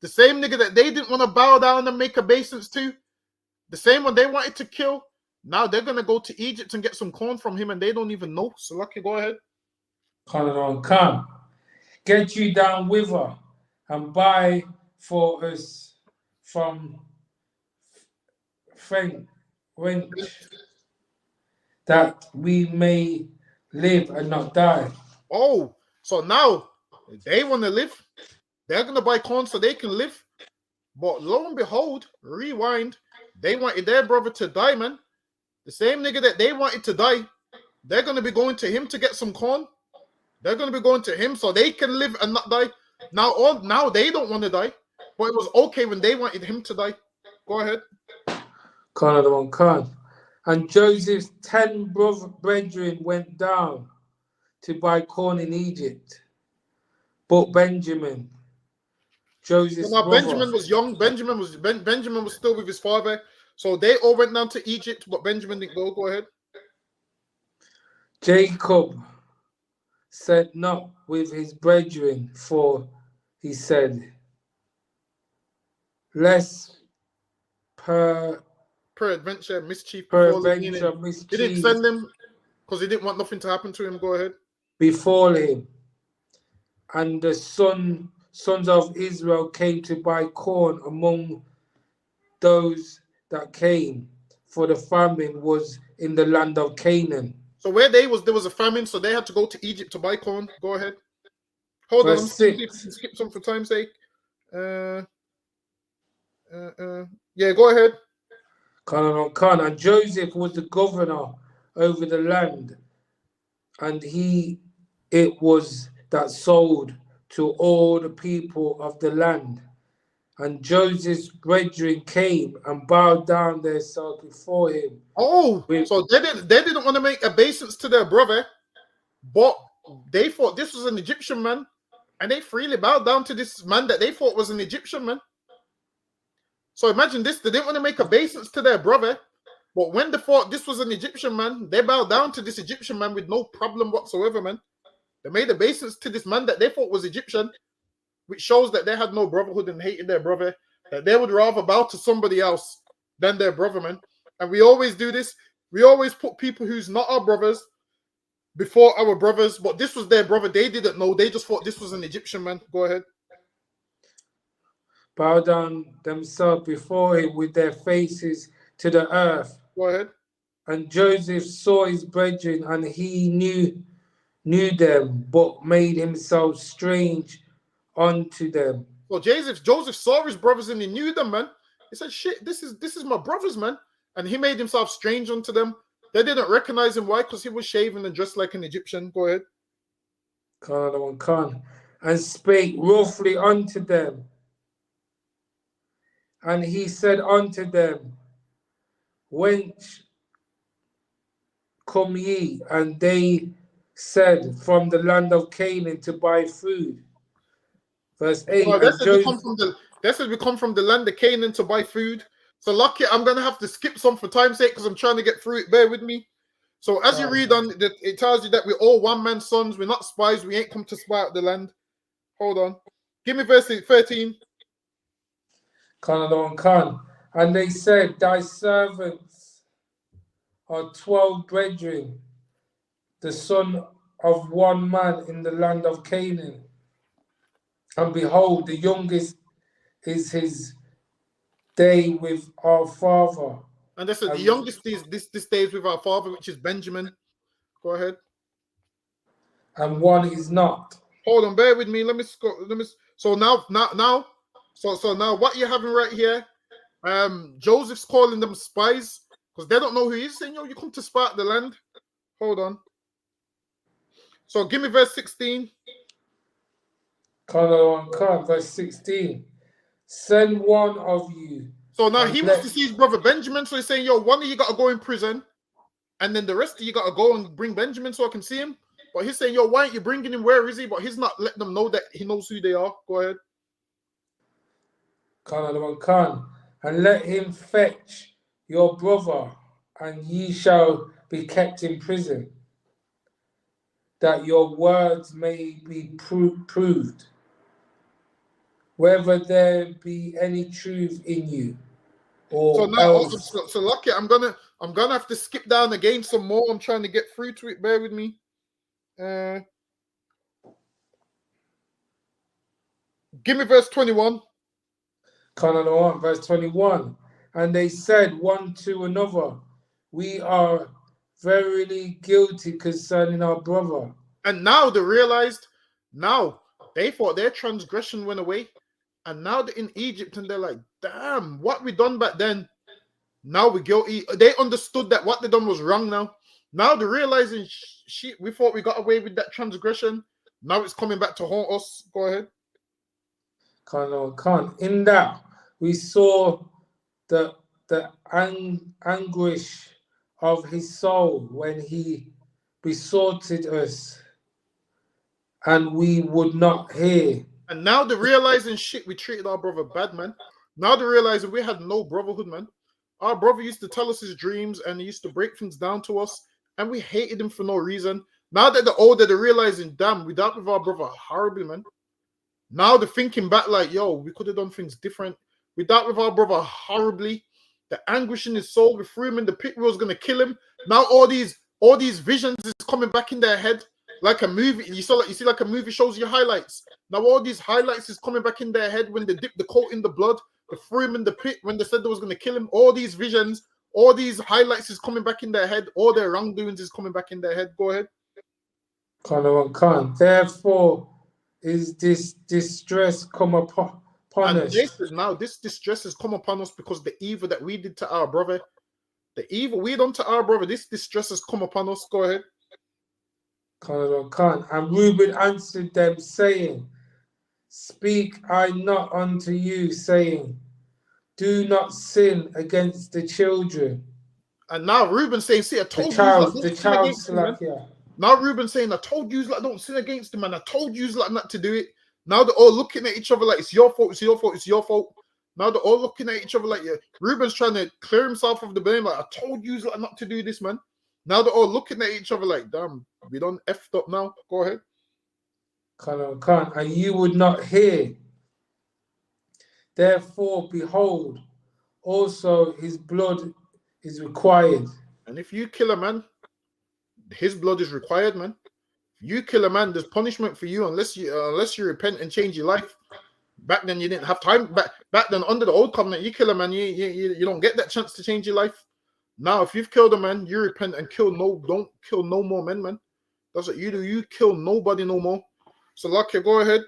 The same nigga that they didn't want to bow down and make obeisance to. The same one they wanted to kill. Now they're going to go to Egypt and get some corn from him, and they don't even know. So, Lucky, go ahead. Come, get you down with her and buy for us from wench that we may live and not die. Oh, so now they want to live. They're gonna buy corn so they can live. But lo and behold, rewind, they wanted their brother to die, man. The same nigga that they wanted to die, they're gonna be going to him to get some corn. They're gonna be going to him so they can live and not die. Now they don't want to die, but it was okay when they wanted him to die. Go ahead. Khan. And Joseph's 10 brethren went down to buy corn in Egypt. But Benjamin, Joseph's Now brother, Benjamin was young. Benjamin was still with his father, so they all went down to Egypt, but Benjamin didn't go. Go ahead. Jacob said not with his brethren, for he said, lest peradventure mischief peradventure He mischief didn't send them because he didn't want nothing to happen to him. Go ahead. befall him. And the sons of Israel came to buy corn among those that came, for the famine was in the land of Canaan. So where there was a famine, so they had to go to Egypt to buy corn. Go ahead. Hold on, I'm Verse seeing if you 6. can skip some for time's sake. Yeah, go ahead. Khan. And Joseph was the governor over the land, and it was that sold to all the people of the land. And Joseph's brethren came and bowed down themselves before him. Oh, so they didn't want to make obeisance to their brother, but they thought this was an Egyptian man, and they freely bowed down to this man that they thought was an Egyptian man. So imagine this: they didn't want to make obeisance to their brother, but when they thought this was an Egyptian man, they bowed down to this Egyptian man with no problem whatsoever, man. They made obeisance to this man that they thought was Egyptian, which shows that they had no brotherhood and hated their brother, that they would rather bow to somebody else than their brother, man. And we always do this. We always put people who's not our brothers before our brothers, but this was their brother. They didn't know. They just thought this was an Egyptian man. Go ahead. Bow down themselves before him with their faces to the earth. Go ahead. And Joseph saw his brethren, and he knew them, but made himself strange unto them. Well, Joseph saw his brothers and he knew them, man. He said, "Shit, this is my brothers, man." And he made himself strange unto them. They didn't recognize him. Why? Because he was shaven and dressed like an Egyptian. Go ahead. Khan. And spake roughly unto them. And he said unto them, whence come ye? And they said, from the land of Canaan to buy food. Verse 8. Well, they said we come from the land of Canaan to buy food. So lucky, I'm gonna have to skip some for time's sake because I'm trying to get through it. Bear with me. So as you read on, it tells you that we're all one man's sons. We're not spies. We ain't come to spy out the land. Hold on. Give me verse 13. Khan. And they said, thy servants are 12 brethren, the son of one man in the land of Canaan. And behold, the youngest is his day with our father. And they said the youngest is this days with our father, which is Benjamin. Go ahead. And one is not. Hold on, bear with me. Let me. So now, what you're having right here, Joseph's calling them spies because they don't know who he is. Saying, "Yo, you come to spy out the land." Hold on. So give me verse 16. Khan, verse 16. Send one of you. So now he wants to see his brother Benjamin. So he's saying, "Yo, one of you got to go in prison, and then the rest of you got to go and bring Benjamin so I can see him." But he's saying, "Yo, why aren't you bringing him? Where is he?" But he's not letting them know that he knows who they are. Go ahead. Khan, and let him fetch your brother, and ye shall be kept in prison, that your words may be proved, whether there be any truth in you. Or so now, else. so lucky, I'm gonna have to skip down again some more. I'm trying to get through to it. Bear with me. Give me verse 21. Verse 21. And they said one to another, we are verily guilty concerning our brother. And now they realized, now they thought their transgression went away. And now they're in Egypt and they're like, damn, what we done back then, now we're guilty. They understood that what they done was wrong now. Now they're realizing, shit, we thought we got away with that transgression. Now it's coming back to haunt us. Go ahead. In that we saw the anguish of his soul when he besoughted us, and we would not hear. And now they're realizing, shit, we treated our brother bad, man. Now they're realizing we had no brotherhood, man. Our brother used to tell us his dreams and he used to break things down to us, and we hated him for no reason. Now that they're older, they're realizing, damn, we dealt with our brother horribly, man. Now they're thinking back like, yo, we could have done things different. We dealt with our brother horribly. The anguish in his soul, we threw him in the pit, we was going to kill him. Now all these visions is coming back in their head like a movie. You see like a movie shows you highlights. Now all these highlights is coming back in their head when they dipped the coat in the blood, they threw him in the pit when they said they was going to kill him. All these visions, all these highlights is coming back in their head. All their wrongdoings is coming back in their head. Go ahead. Therefore is this distress come upon us. Now this distress has come upon us because the evil that we did to our brother, the evil we done to our brother, this distress has come upon us. Go ahead. And Reuben answered them, saying, Speak I not unto you, saying, Do not sin against the children. And now Reuben saying, see, I told you. Now Reuben saying, I told you like don't sin against him, and I told you like not to do it. Now they're all looking at each other like it's your fault, it's your fault, it's your fault. Now they're all looking at each other like, yeah, Reuben's trying to clear himself of the blame. Like, I told you like not to do this, man. Now they're all looking at each other like, damn, we done effed up now. Go ahead. And you would not hear. Therefore, behold, also his blood is required. And if you kill a man, his blood is required, man. If you kill a man, there's punishment for you unless you repent and change your life. Back then you didn't have time. Back then under the old covenant, you kill a man, you don't get that chance to change your life. Now if you've killed a man, you repent and don't kill no more men, man. That's what you do. You kill nobody no more. So Lakia, go ahead.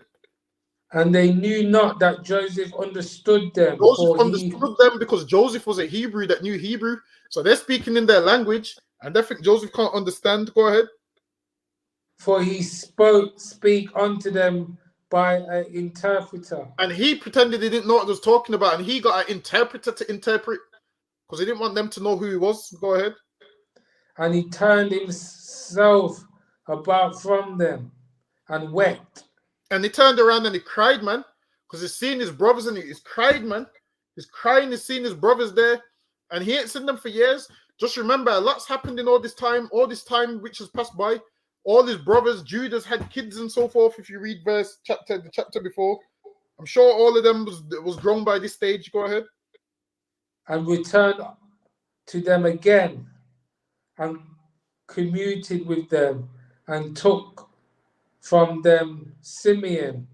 And they knew not that Joseph understood them. Joseph understood them because Joseph was a Hebrew that knew Hebrew. So they're speaking in their language, and they think Joseph can't understand. Go ahead. For he speak unto them by an interpreter. And he pretended he didn't know what he was talking about, and he got an interpreter to interpret because he didn't want them to know who he was. Go ahead. And he turned himself about from them and wept. And he turned around and he cried, man, because he's seen his brothers and he's cried, man. He's crying, he's seen his brothers there, and he ain't seen them for years. Just remember, a lot's happened in all this time which has passed by. All his brothers, Judas had kids and so forth. If you read the chapter before, I'm sure all of them was grown by this stage. Go ahead. And returned to them again and commuted with them and took from them Simeon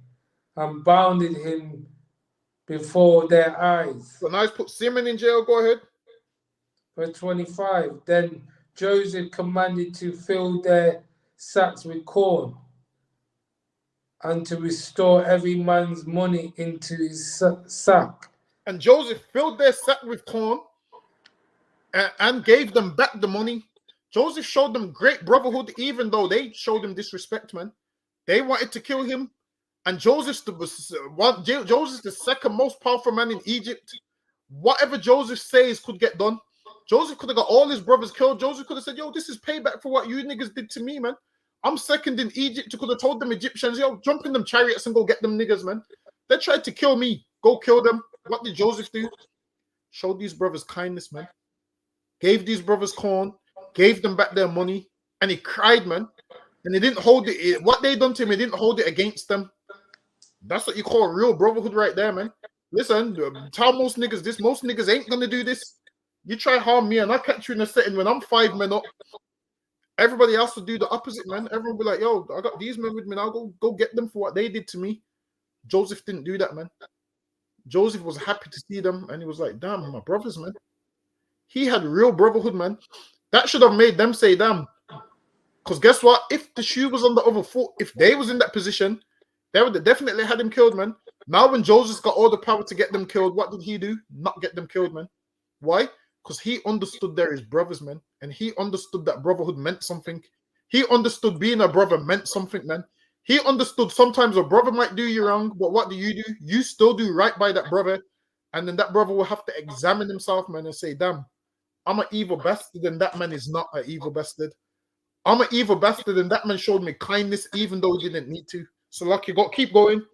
and bounded him before their eyes. So now he's put Simeon in jail. Go ahead. Verse 25. Then Joseph commanded to fill their sacks with corn and to restore every man's money into his sack. And Joseph filled their sack with corn and gave them back the money. Joseph showed them great brotherhood, even though they showed him disrespect, man. They wanted to kill him. And Joseph's the second most powerful man in Egypt. Whatever Joseph says could get done. Joseph could have got all his brothers killed. Joseph could have said, yo, this is payback for what you niggas did to me, man. I'm second in Egypt. You could have told them Egyptians, yo, jump in them chariots and go get them niggas, man. They tried to kill me. Go kill them. What did Joseph do? Showed these brothers kindness, man. Gave these brothers corn. Gave them back their money. And he cried, man. And he didn't hold it. What they done to him, he didn't hold it against them. That's what you call real brotherhood right there, man. Listen, tell most niggas this. Most niggas ain't going to do this. You try harm me and I catch you in a setting when I'm 5 men up. Everybody else will do the opposite, man. Everyone will be like, yo, I got these men with me. I'll go get them for what they did to me. Joseph didn't do that, man. Joseph was happy to see them. And he was like, damn, my brothers, man. He had real brotherhood, man. That should have made them say, damn. Because guess what? If the shoe was on the other foot, if they was in that position, they would have definitely had him killed, man. Now when Joseph got all the power to get them killed, what did he do? Not get them killed, man. Why? Because he understood they're his brothers, man. And he understood that brotherhood meant something. He understood being a brother meant something, man. He understood sometimes a brother might do you wrong, but what do? You still do right by that brother. And then that brother will have to examine himself, man, and say, damn, I'm an evil bastard, and that man is not an evil bastard. I'm an evil bastard, and that man showed me kindness even though he didn't need to. So, like, you got keep going.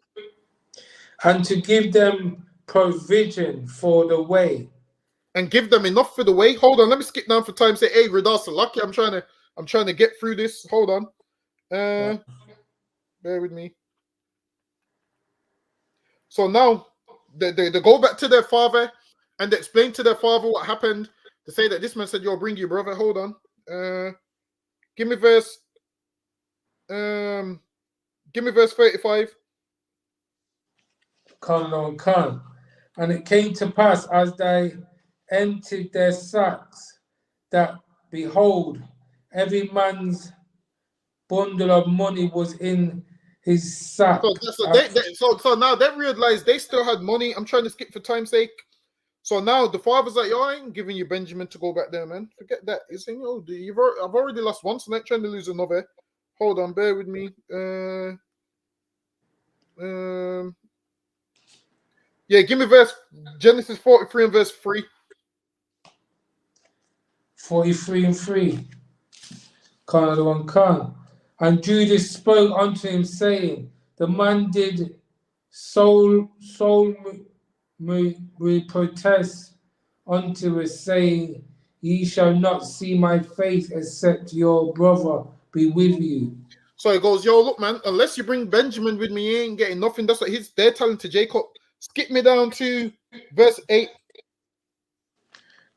And to give them provision for the way. And give them enough for the way. Hold on, let me skip down for time. Say, hey, Radar, lucky. I'm trying to get through this. Hold on. Bear with me. So now they go back to their father and they explain to their father what happened. To say that this man said, "Yo, bring your brother." Hold on. Give me verse 35. Come. And it came to pass as they emptied their sacks that, behold, every man's bundle of money was in his sack. So now they realized they still had money. I'm trying to skip for time's sake. So now the father's like, "Yo, I ain't giving you Benjamin to go back there, man. Forget that." He's saying, "Yo, I've already lost one, so I'm not trying to lose another." Hold on, bear with me. Yeah, give me verse Genesis 43 and verse 3. 43 and 3. Come. And Judas spoke unto him, saying, the man did soul me protest unto us, saying, ye shall not see my face except your brother be with you. So he goes, "Yo, look, man, unless you bring Benjamin with me, you ain't getting nothing." That's what they're telling to Jacob. Skip me down to verse 8.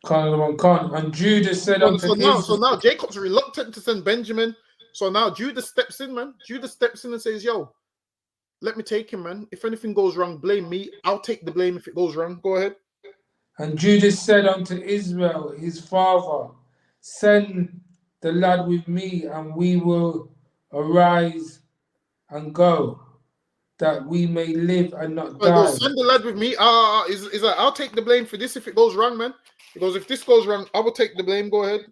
And Judas said unto Israel. So now Jacob's reluctant to send Benjamin. So now Judas steps in, man. Judas steps in and says, "Yo, let me take him, man. If anything goes wrong, blame me. I'll take the blame if it goes wrong." Go ahead. And Judas said unto Israel, his father, send the lad with me, and we will arise and go, that we may live and not So he die. goes, "Send the lad with me." Is like, "I'll take the blame for this if it goes wrong, man." He goes, "If this goes wrong, I will take the blame." Go ahead.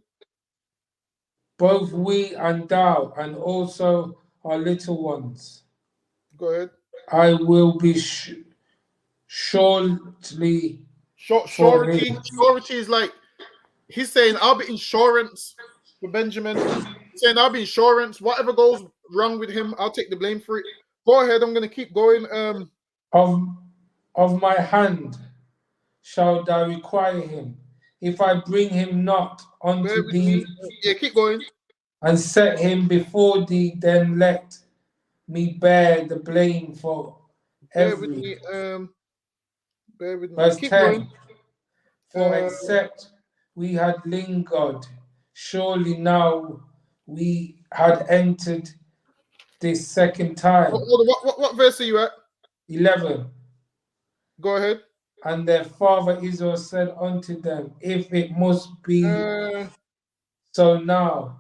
Both we and thou, and also our little ones. Go ahead. I will be shortly. Surety is like, he's saying, "I'll be insurance for Benjamin." He's saying, "I'll be insurance. Whatever goes wrong with him, I'll take the blame for it." Go ahead. I'm gonna keep going. Of my hand shall thou require him, if I bring him not unto thee. Yeah, keep going. And set him before thee, then let me bear the blame for every. Bear with me. Verse Keep 10. going. For except we had lingered, surely now we had entered this second time. What verse are you at? 11. Go ahead. And their father Israel said unto them, if it must be so now,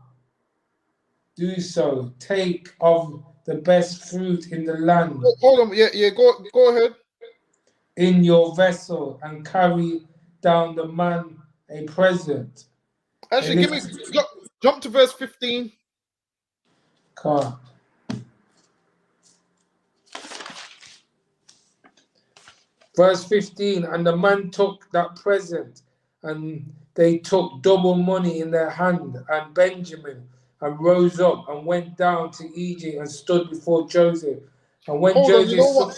do so. Take of the best fruit in the land. Hold on. Yeah. Go ahead. In your vessel, and carry down the man a present. Actually, jump to verse 15. Car. Verse 15, and the man took that present, and they took double money in their hand, and Benjamin, and rose up and went down to Egypt and stood before Joseph. And when Hold Joseph on, you know what?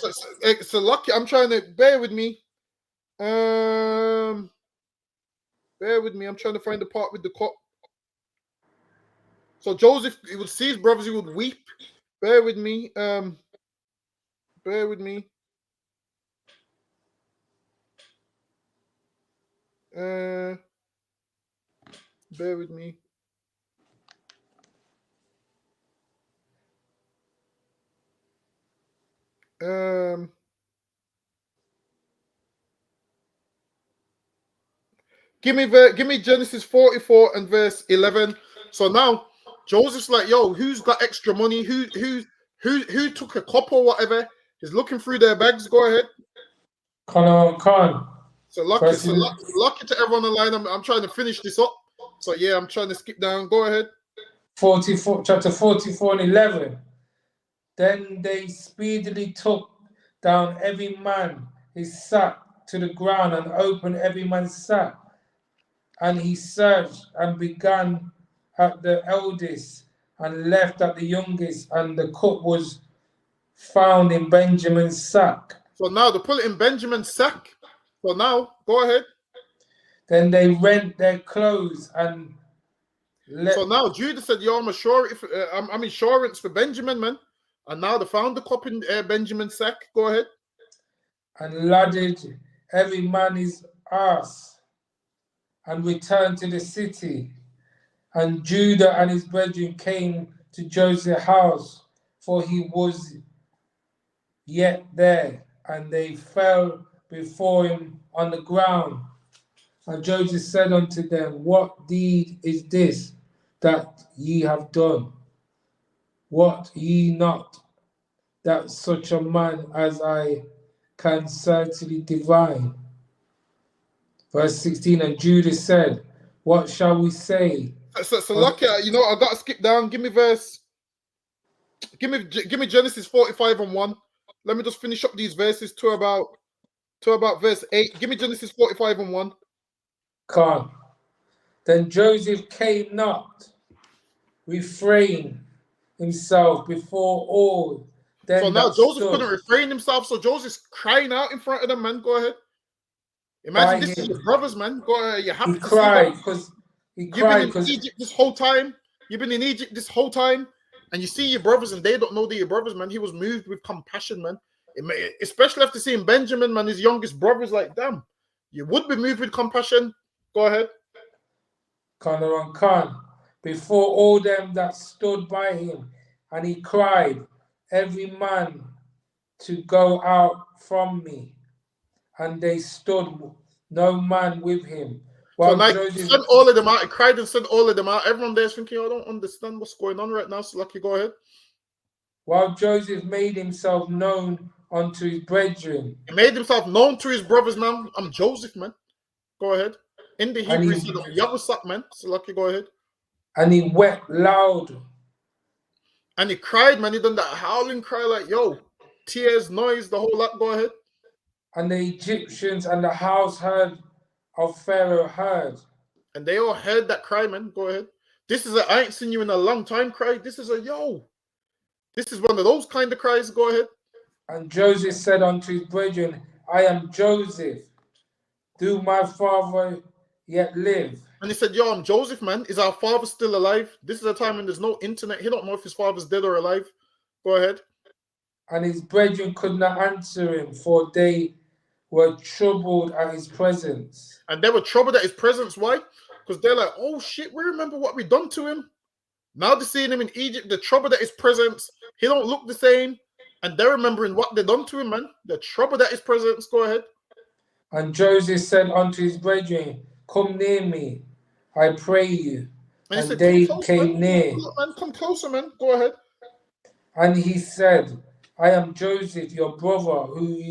So lucky. I'm trying to bear with me. Bear with me. I'm trying to find the part with the cup. So Joseph, he would see his brothers, he would weep. Bear with me. Bear with me. Bear with me. Give me Genesis 44 and verse 11. So now Joseph's like, yo, who's got extra money? Who took a cup or whatever? He's looking through their bags. Go ahead. Khan. So lucky to everyone online. I'm trying to finish this up. So yeah, I'm trying to skip down. Go ahead. 44, chapter 44 and 11. Then they speedily took down every man his sack to the ground and opened every man's sack. And he searched and began at the eldest and left at the youngest, and the cup was found in Benjamin's sack. So now they put it in Benjamin's sack. So now, go ahead. Then they rent their clothes and So now Judah said, yo, I'm insurance for Benjamin, man. And now they found the cup in Benjamin's sack. Go ahead. And ladded every man his ass and returned to the city. And Judah and his brethren came to Joseph's house, for he was yet there, and they fell before him on the ground. And Joseph said unto them, what deed is this that ye have done? Wot ye not that such a man as I can certainly divine? Verse 16, and Judah said, what shall we say? So lucky, I got to skip down. Give me Genesis 45 and 1. Let me just finish up these verses to about verse 8. Give me Genesis 45 and 1. Come. Then Joseph came not, refrain himself before all. Then so now Joseph couldn't refrain himself, so Joseph's crying out in front of them, man. Go ahead. Imagine this is your brothers, man. Go ahead. You have to cry because you've been in Egypt this whole time. You've been in Egypt this whole time, and you see your brothers, and they don't know they're your brothers, man. He was moved with compassion, man. Especially after seeing Benjamin, man, his youngest brother's like, damn, you would be moved with compassion. Go ahead. Khan, before all them that stood by him, and he cried, every man to go out from me. And they stood, no man with him. While so Joseph sent all of them out. He cried and sent all of them out. Everyone there's thinking, I don't understand what's going on right now. So lucky, go ahead. While Joseph made himself known unto his brethren. He made himself known to his brothers, man. I'm Joseph, man. Go ahead. In the Hebrew, he said, Yavusak, man. So lucky, go ahead. And he wept loud. And he cried, man. He done that howling cry like, yo, tears, noise, the whole lot. Go ahead. And the Egyptians and the household of Pharaoh heard. And they all heard that cry, man. Go ahead. This is I ain't seen you in a long time cry. This is yo. This is one of those kind of cries. Go ahead. And Joseph said unto his brethren, I am Joseph. Do my father yet live? And he said, yo, I'm Joseph, man. Is our father still alive? This is a time when there's no internet. He don't know if his father's dead or alive. Go ahead. And his brethren could not answer him, for they were troubled at his presence. And they were troubled at his presence. Why? Because they're like, oh shit, we remember what we done to him. Now they're seeing him in Egypt. They're troubled at his presence. He don't look the same. And they're remembering what they done to him, man. They're troubled at his presence. Go ahead. And Joseph said unto his brethren, come near me, I pray you. And said, they came near. Man, come closer, man. Go ahead. And he said, I am Joseph, your brother, who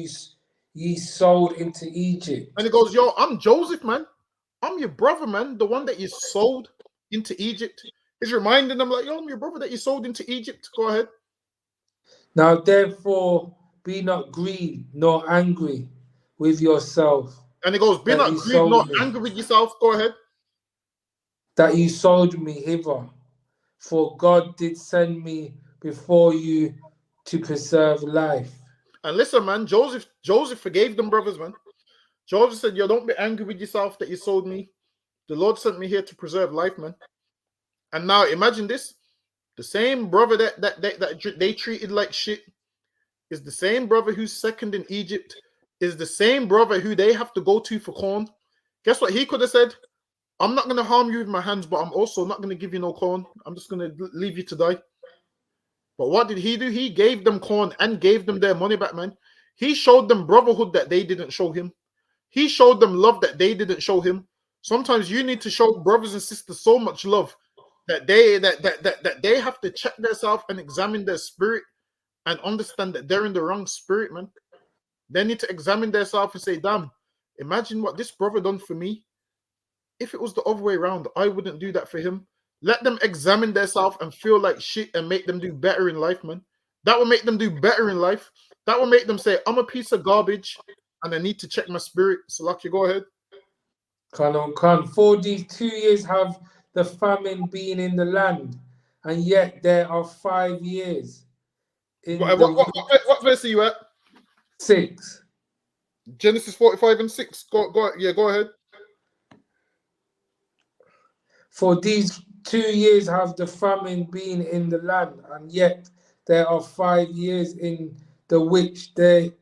ye sold into Egypt. And he goes, yo, I'm Joseph, man. I'm your brother, man. The one that you sold into Egypt. He's reminding them like, yo, I'm your brother that you sold into Egypt. Go ahead. Now, therefore, be not grieved nor angry with yourself. And he goes, be not grieved nor angry with yourself. Go ahead. That you sold me hither. For God did send me before you to preserve life. And listen, man, Joseph forgave them brothers, man. Joseph said, yo, don't be angry with yourself that you sold me. The Lord sent me here to preserve life, man. And now imagine this. The same brother that they treated like shit is the same brother who's second in Egypt, is the same brother who they have to go to for corn. Guess what? He could have said, I'm not going to harm you with my hands, but I'm also not going to give you no corn. I'm just going to leave you to die. But what did he do? He gave them corn and gave them their money back, man. He showed them brotherhood that they didn't show him. He showed them love that they didn't show him. Sometimes you need to show brothers and sisters so much love that they have to check themselves and examine their spirit and understand that they're in the wrong spirit, man. They need to examine themselves and say, damn, imagine what this brother done for me. If it was the other way around, I wouldn't do that for him. Let them examine themselves and feel like shit and make them do better in life, man. That will make them do better in life. That will make them say, I'm a piece of garbage and I need to check my spirit. Salaki, go ahead. Khan. For these 2 years have the famine been in the land, and yet there are 5 years in What verse are you at? 6. Genesis 45 and 6. Go ahead. For these 2 years have the famine been in the land, and yet there are 5 years in the which there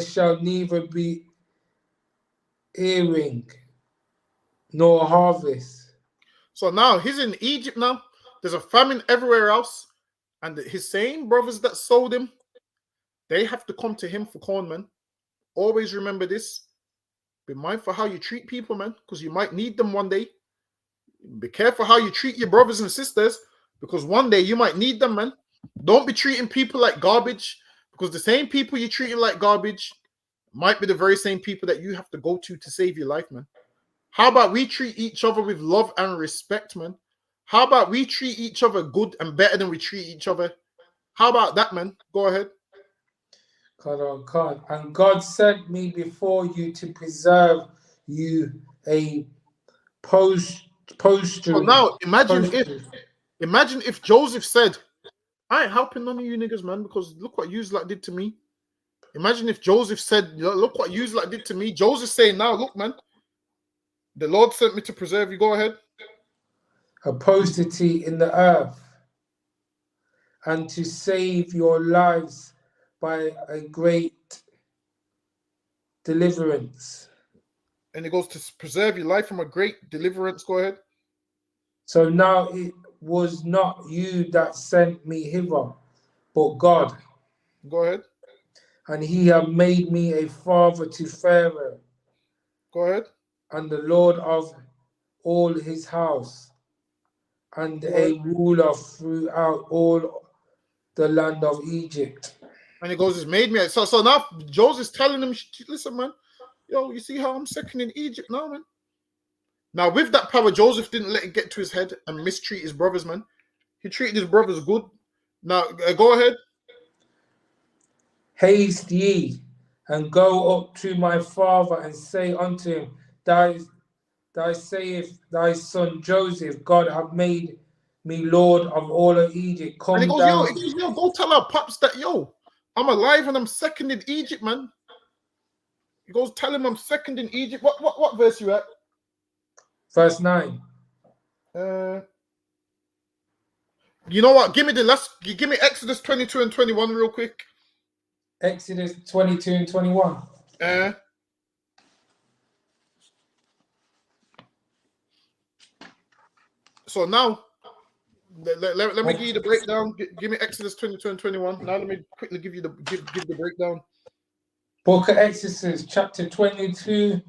shall neither be earing nor harvest. So now he's in Egypt now. There's a famine everywhere else. And his same brothers that sold him, they have to come to him for corn, man. Always remember this. Be mindful how you treat people, man, because you might need them one day. Be careful how you treat your brothers and sisters, because one day you might need them, man. Don't be treating people like garbage, because the same people you treating like garbage might be the very same people that you have to go to save your life, man. How about we treat each other with love and respect, man? How about we treat each other good and better than we treat each other? How about that, man? Go ahead. And God sent me before you to preserve you a posture. So now imagine if Joseph said, I ain't helping none of you niggas, man, because look what you like did to me. Imagine if Joseph said, look what you like did to me. Joseph saying now, look, man, the Lord sent me to preserve you. Go ahead. A postility in the earth, and to save your lives by a great deliverance. And it goes to preserve your life from a great deliverance. Go ahead. So now it was not you that sent me hither, but God. Go ahead. And he had made me a father to Pharaoh. Go ahead. And the Lord of all his house, and a ruler throughout all the land of Egypt. And he goes, it's made me. So now Joseph's telling him, listen, man, yo, you see how I'm second in Egypt now, man? Now, with that power, Joseph didn't let it get to his head and mistreat his brothers, man. He treated his brothers good. Now, go ahead. Haste ye, and go up to my father, and say unto him, Thou sayest thy son Joseph, God hath made me Lord of all of Egypt. Come and he goes, down. Yo, go tell our pops that, yo, I'm alive and I'm second in Egypt, man. He goes, tell him I'm second in Egypt. What verse you at? Verse 9. You know what? Give me Exodus 22 and 21 real quick. Exodus 22 and 21. So now, let me give you the breakdown. Give me Exodus 22 and 21. Now let me quickly give you the breakdown. Book of Exodus, chapter 22,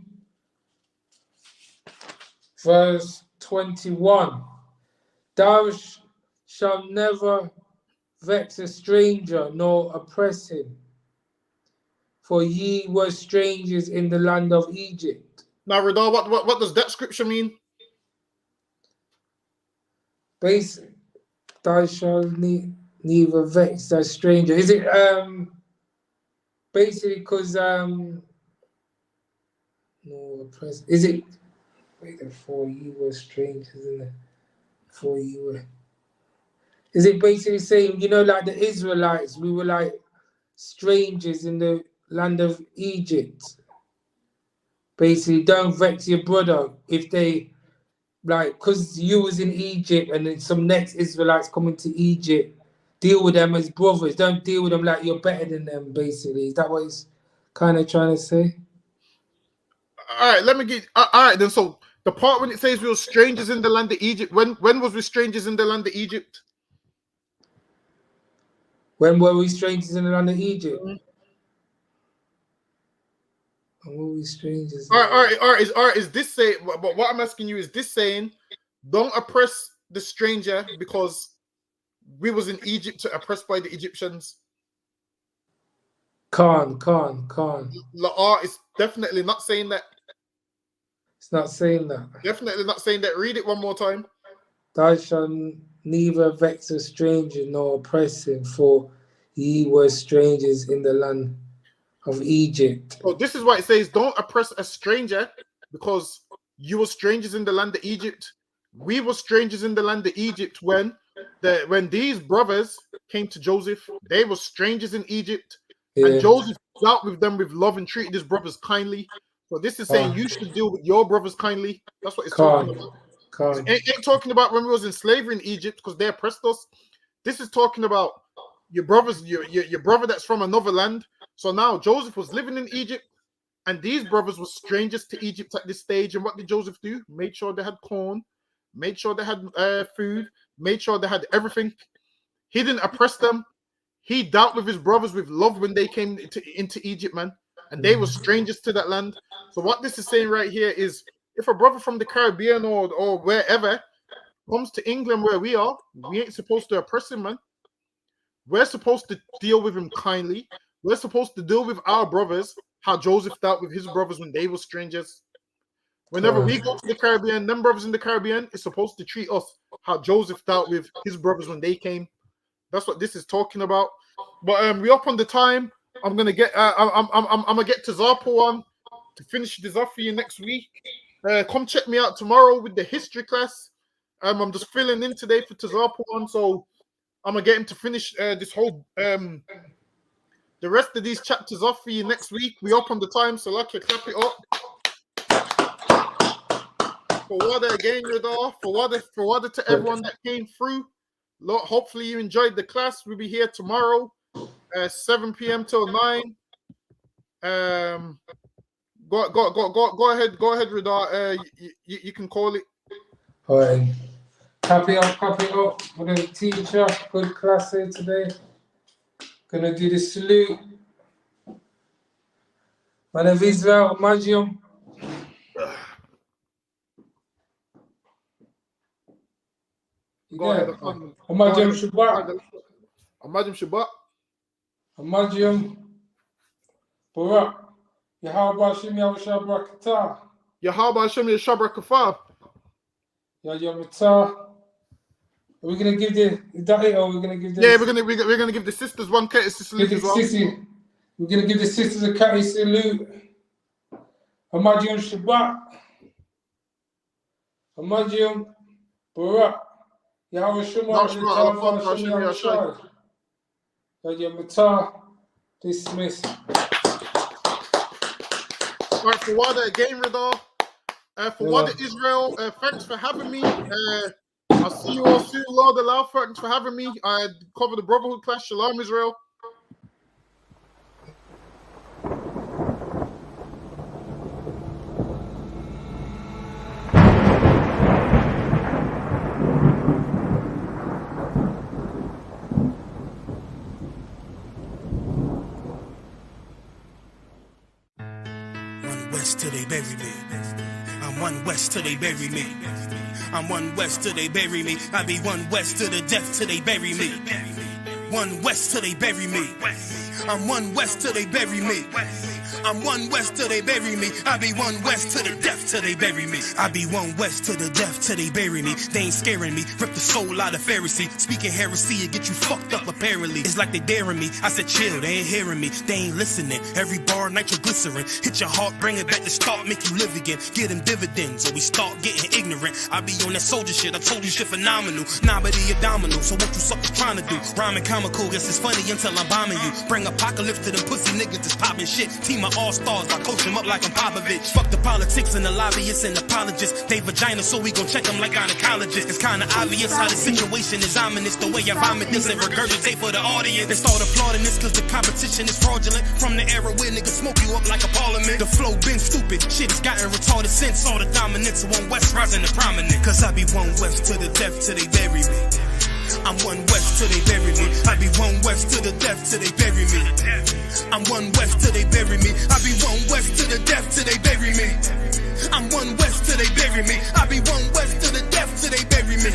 verse 21. Thou shalt never vex a stranger, nor oppress him, for ye were strangers in the land of Egypt. Now, Radar, what does that scripture mean? Basically, thou shalt neither vex a stranger. Is it basically because no oppress? Is it for you were strangers in the for you were? Is it basically saying, you know, like the Israelites, we were like strangers in the land of Egypt? Basically, don't vex your brother if they, like, because you was in Egypt and then some next Israelites coming to Egypt, deal with them as brothers. Don't deal with them like you're better than them, basically. Is that what he's kind of trying to say? All right, let me get. All right, then. So the part when it says we were strangers in the land of Egypt, when was we strangers in the land of Egypt? When were we strangers in the land of Egypt? And we'll be strangers. All right. Is this saying? But what I'm asking you is this saying, don't oppress the stranger because we was in Egypt oppressed by the Egyptians. Khan. It's definitely not saying that. It's not saying that. Definitely not saying that. Read it one more time. Thou shalt neither vex a stranger nor oppress him, for ye were strangers in the land of Egypt. So this is why it says, don't oppress a stranger because you were strangers in the land of Egypt. We were strangers in the land of Egypt when these brothers came to Joseph. They were strangers in Egypt. Yeah. And Joseph dealt with them with love and treated his brothers kindly. So this is saying you should deal with your brothers kindly. That's what it's talking about. It ain't talking about when we was in slavery in Egypt because they oppressed us. This is talking about your brothers, your brother that's from another land. So now Joseph was living in Egypt, and these brothers were strangers to Egypt at this stage. And what did Joseph do? Made sure they had corn, made sure they had food, made sure they had everything. He didn't oppress them. He dealt with his brothers with love when they came into Egypt, man. And they were strangers to that land. So what this is saying right here is, if a brother from the Caribbean or wherever comes to England where we are, we ain't supposed to oppress him, man. We're supposed to deal with him kindly. We're supposed to deal with our brothers how Joseph dealt with his brothers when they were strangers. Whenever we go to the Caribbean, them brothers in the Caribbean is supposed to treat us how Joseph dealt with his brothers when they came. That's what this is talking about. But we up on the time. I'm gonna get I'm gonna get to Zarpo on to finish this off for you next week. Come check me out tomorrow with the history class. I'm just filling in today for Tazarpo on, so I'm gonna get him to finish this whole the rest of these chapters off for you next week. We up on the time, so like you clap it up. For water again, Radar. For water to everyone that came through. Lord, hopefully you enjoyed the class. We'll be here tomorrow, 7 p.m. till 9. Go ahead, Radar. You can call it. All right. Happy up for the teacher. Good class here today. Gonna do the salute. Man of Israel, Magium. Go ahead. Magium Shabbat. Magium Shabbat. Magium Barak. Yahweh Hashem Yahweh Barakatah. Yahweh Hashem Yahweh Barakatah. Yahweh. Are we gonna give the daddy, or we're gonna give the? Yeah, we're gonna give the sisters one courtesy salute as well. We're gonna give the sisters a courtesy salute. Hamajium Shabbat. Hamajium Barak. Yahweh Shema. Yahweh dismiss. All right, for Wada again, Radar. For Wada Israel, thanks for having me. I'll see you all soon, Lord Allah. Thanks for having me. I cover the Brotherhood class. Shalom, Israel. West till they bury me. I'm one West till they bury me. I'm one West till they bury me. I be one West to the death till they bury me. One West till they bury me. I'm one West till they bury me. I'm one West till they bury me. I be one West to the death till they bury me. I be one West to the death till they bury me. They ain't scaring me. Rip the soul out of Pharisee. Speaking heresy, it get you fucked up apparently. It's like they daring me. I said chill, they ain't hearing me. They ain't listening. Every bar nitroglycerin. Hit your heart, bring it back to start, make you live again. Get them dividends or we start getting ignorant. I be on that soldier shit. I told you shit phenomenal. Nah, but he abdominal. So what you suckers trying to do? Rhyming comical. Guess it's funny until I'm bombing you. Bring apocalypse to them pussy niggas that's popping shit. Team my all-stars, I coach them up like I'm Popovich. Fuck the politics and the lobbyists and apologists. They vagina, so we gon' check them like gynecologists. It's kinda obvious how the situation is ominous. The way I vomit this and regurgitate for the audience. They start applauding this cause the competition is fraudulent. From the era where niggas smoke you up like a parliament. The flow been stupid, shit has gotten retarded since. All the dominance of one West rising to prominent. Cause I be one West to the death till they bury me. I'm one west till they bury me. I be one west to the death till they bury me. I'm one west till they bury me. I be one west to the death till they bury me. I'm one west till they bury me. I be one west to the death till they bury me.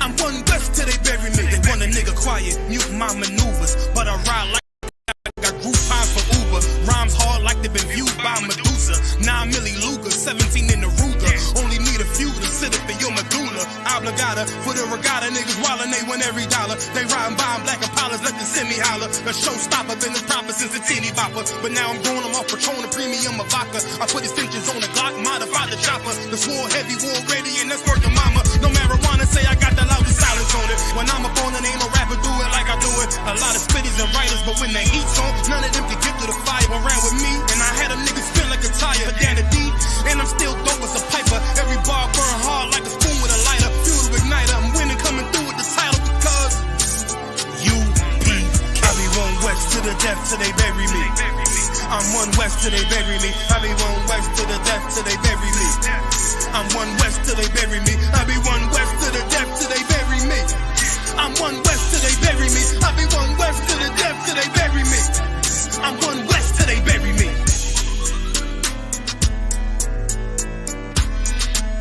I'm one west till they bury me. They want a nigga quiet, mute my maneuvers, but I ride like I got group time for Uber. Rhymes hard like they've been viewed by Medusa. 9 milli Luger, 17 in the Ruger. Only need a few to sit up in your medulla. Obligata for the regatta, niggas wildin', they win every dollar. They riding by in black Impalas, let the semi holler. A showstopper, been as proper since the teeny bopper. But now I'm going, I'm off Patron, a premium of vodka. I put extensions on the Glock, modified the chopper. The swore heavy, war ready, and that's working mama. No marijuana, say I got the loudest silence on it. When I'm up on it, ain't no rapper do it like I do it. A lot of spitties and writers, but when the heat's on, none of them can get to the fire around with me. And I had a nigga spin like a tire, down the D, and I'm still dope as a piper. Every bar burn hard like a spoon with a lighter. Fuel to igniter, I'm winning, coming through with the title because UP. I be one west to the death till they bury me. I'm one west till they bury me. I be one west to the death till they bury me. I'm one west till they bury me.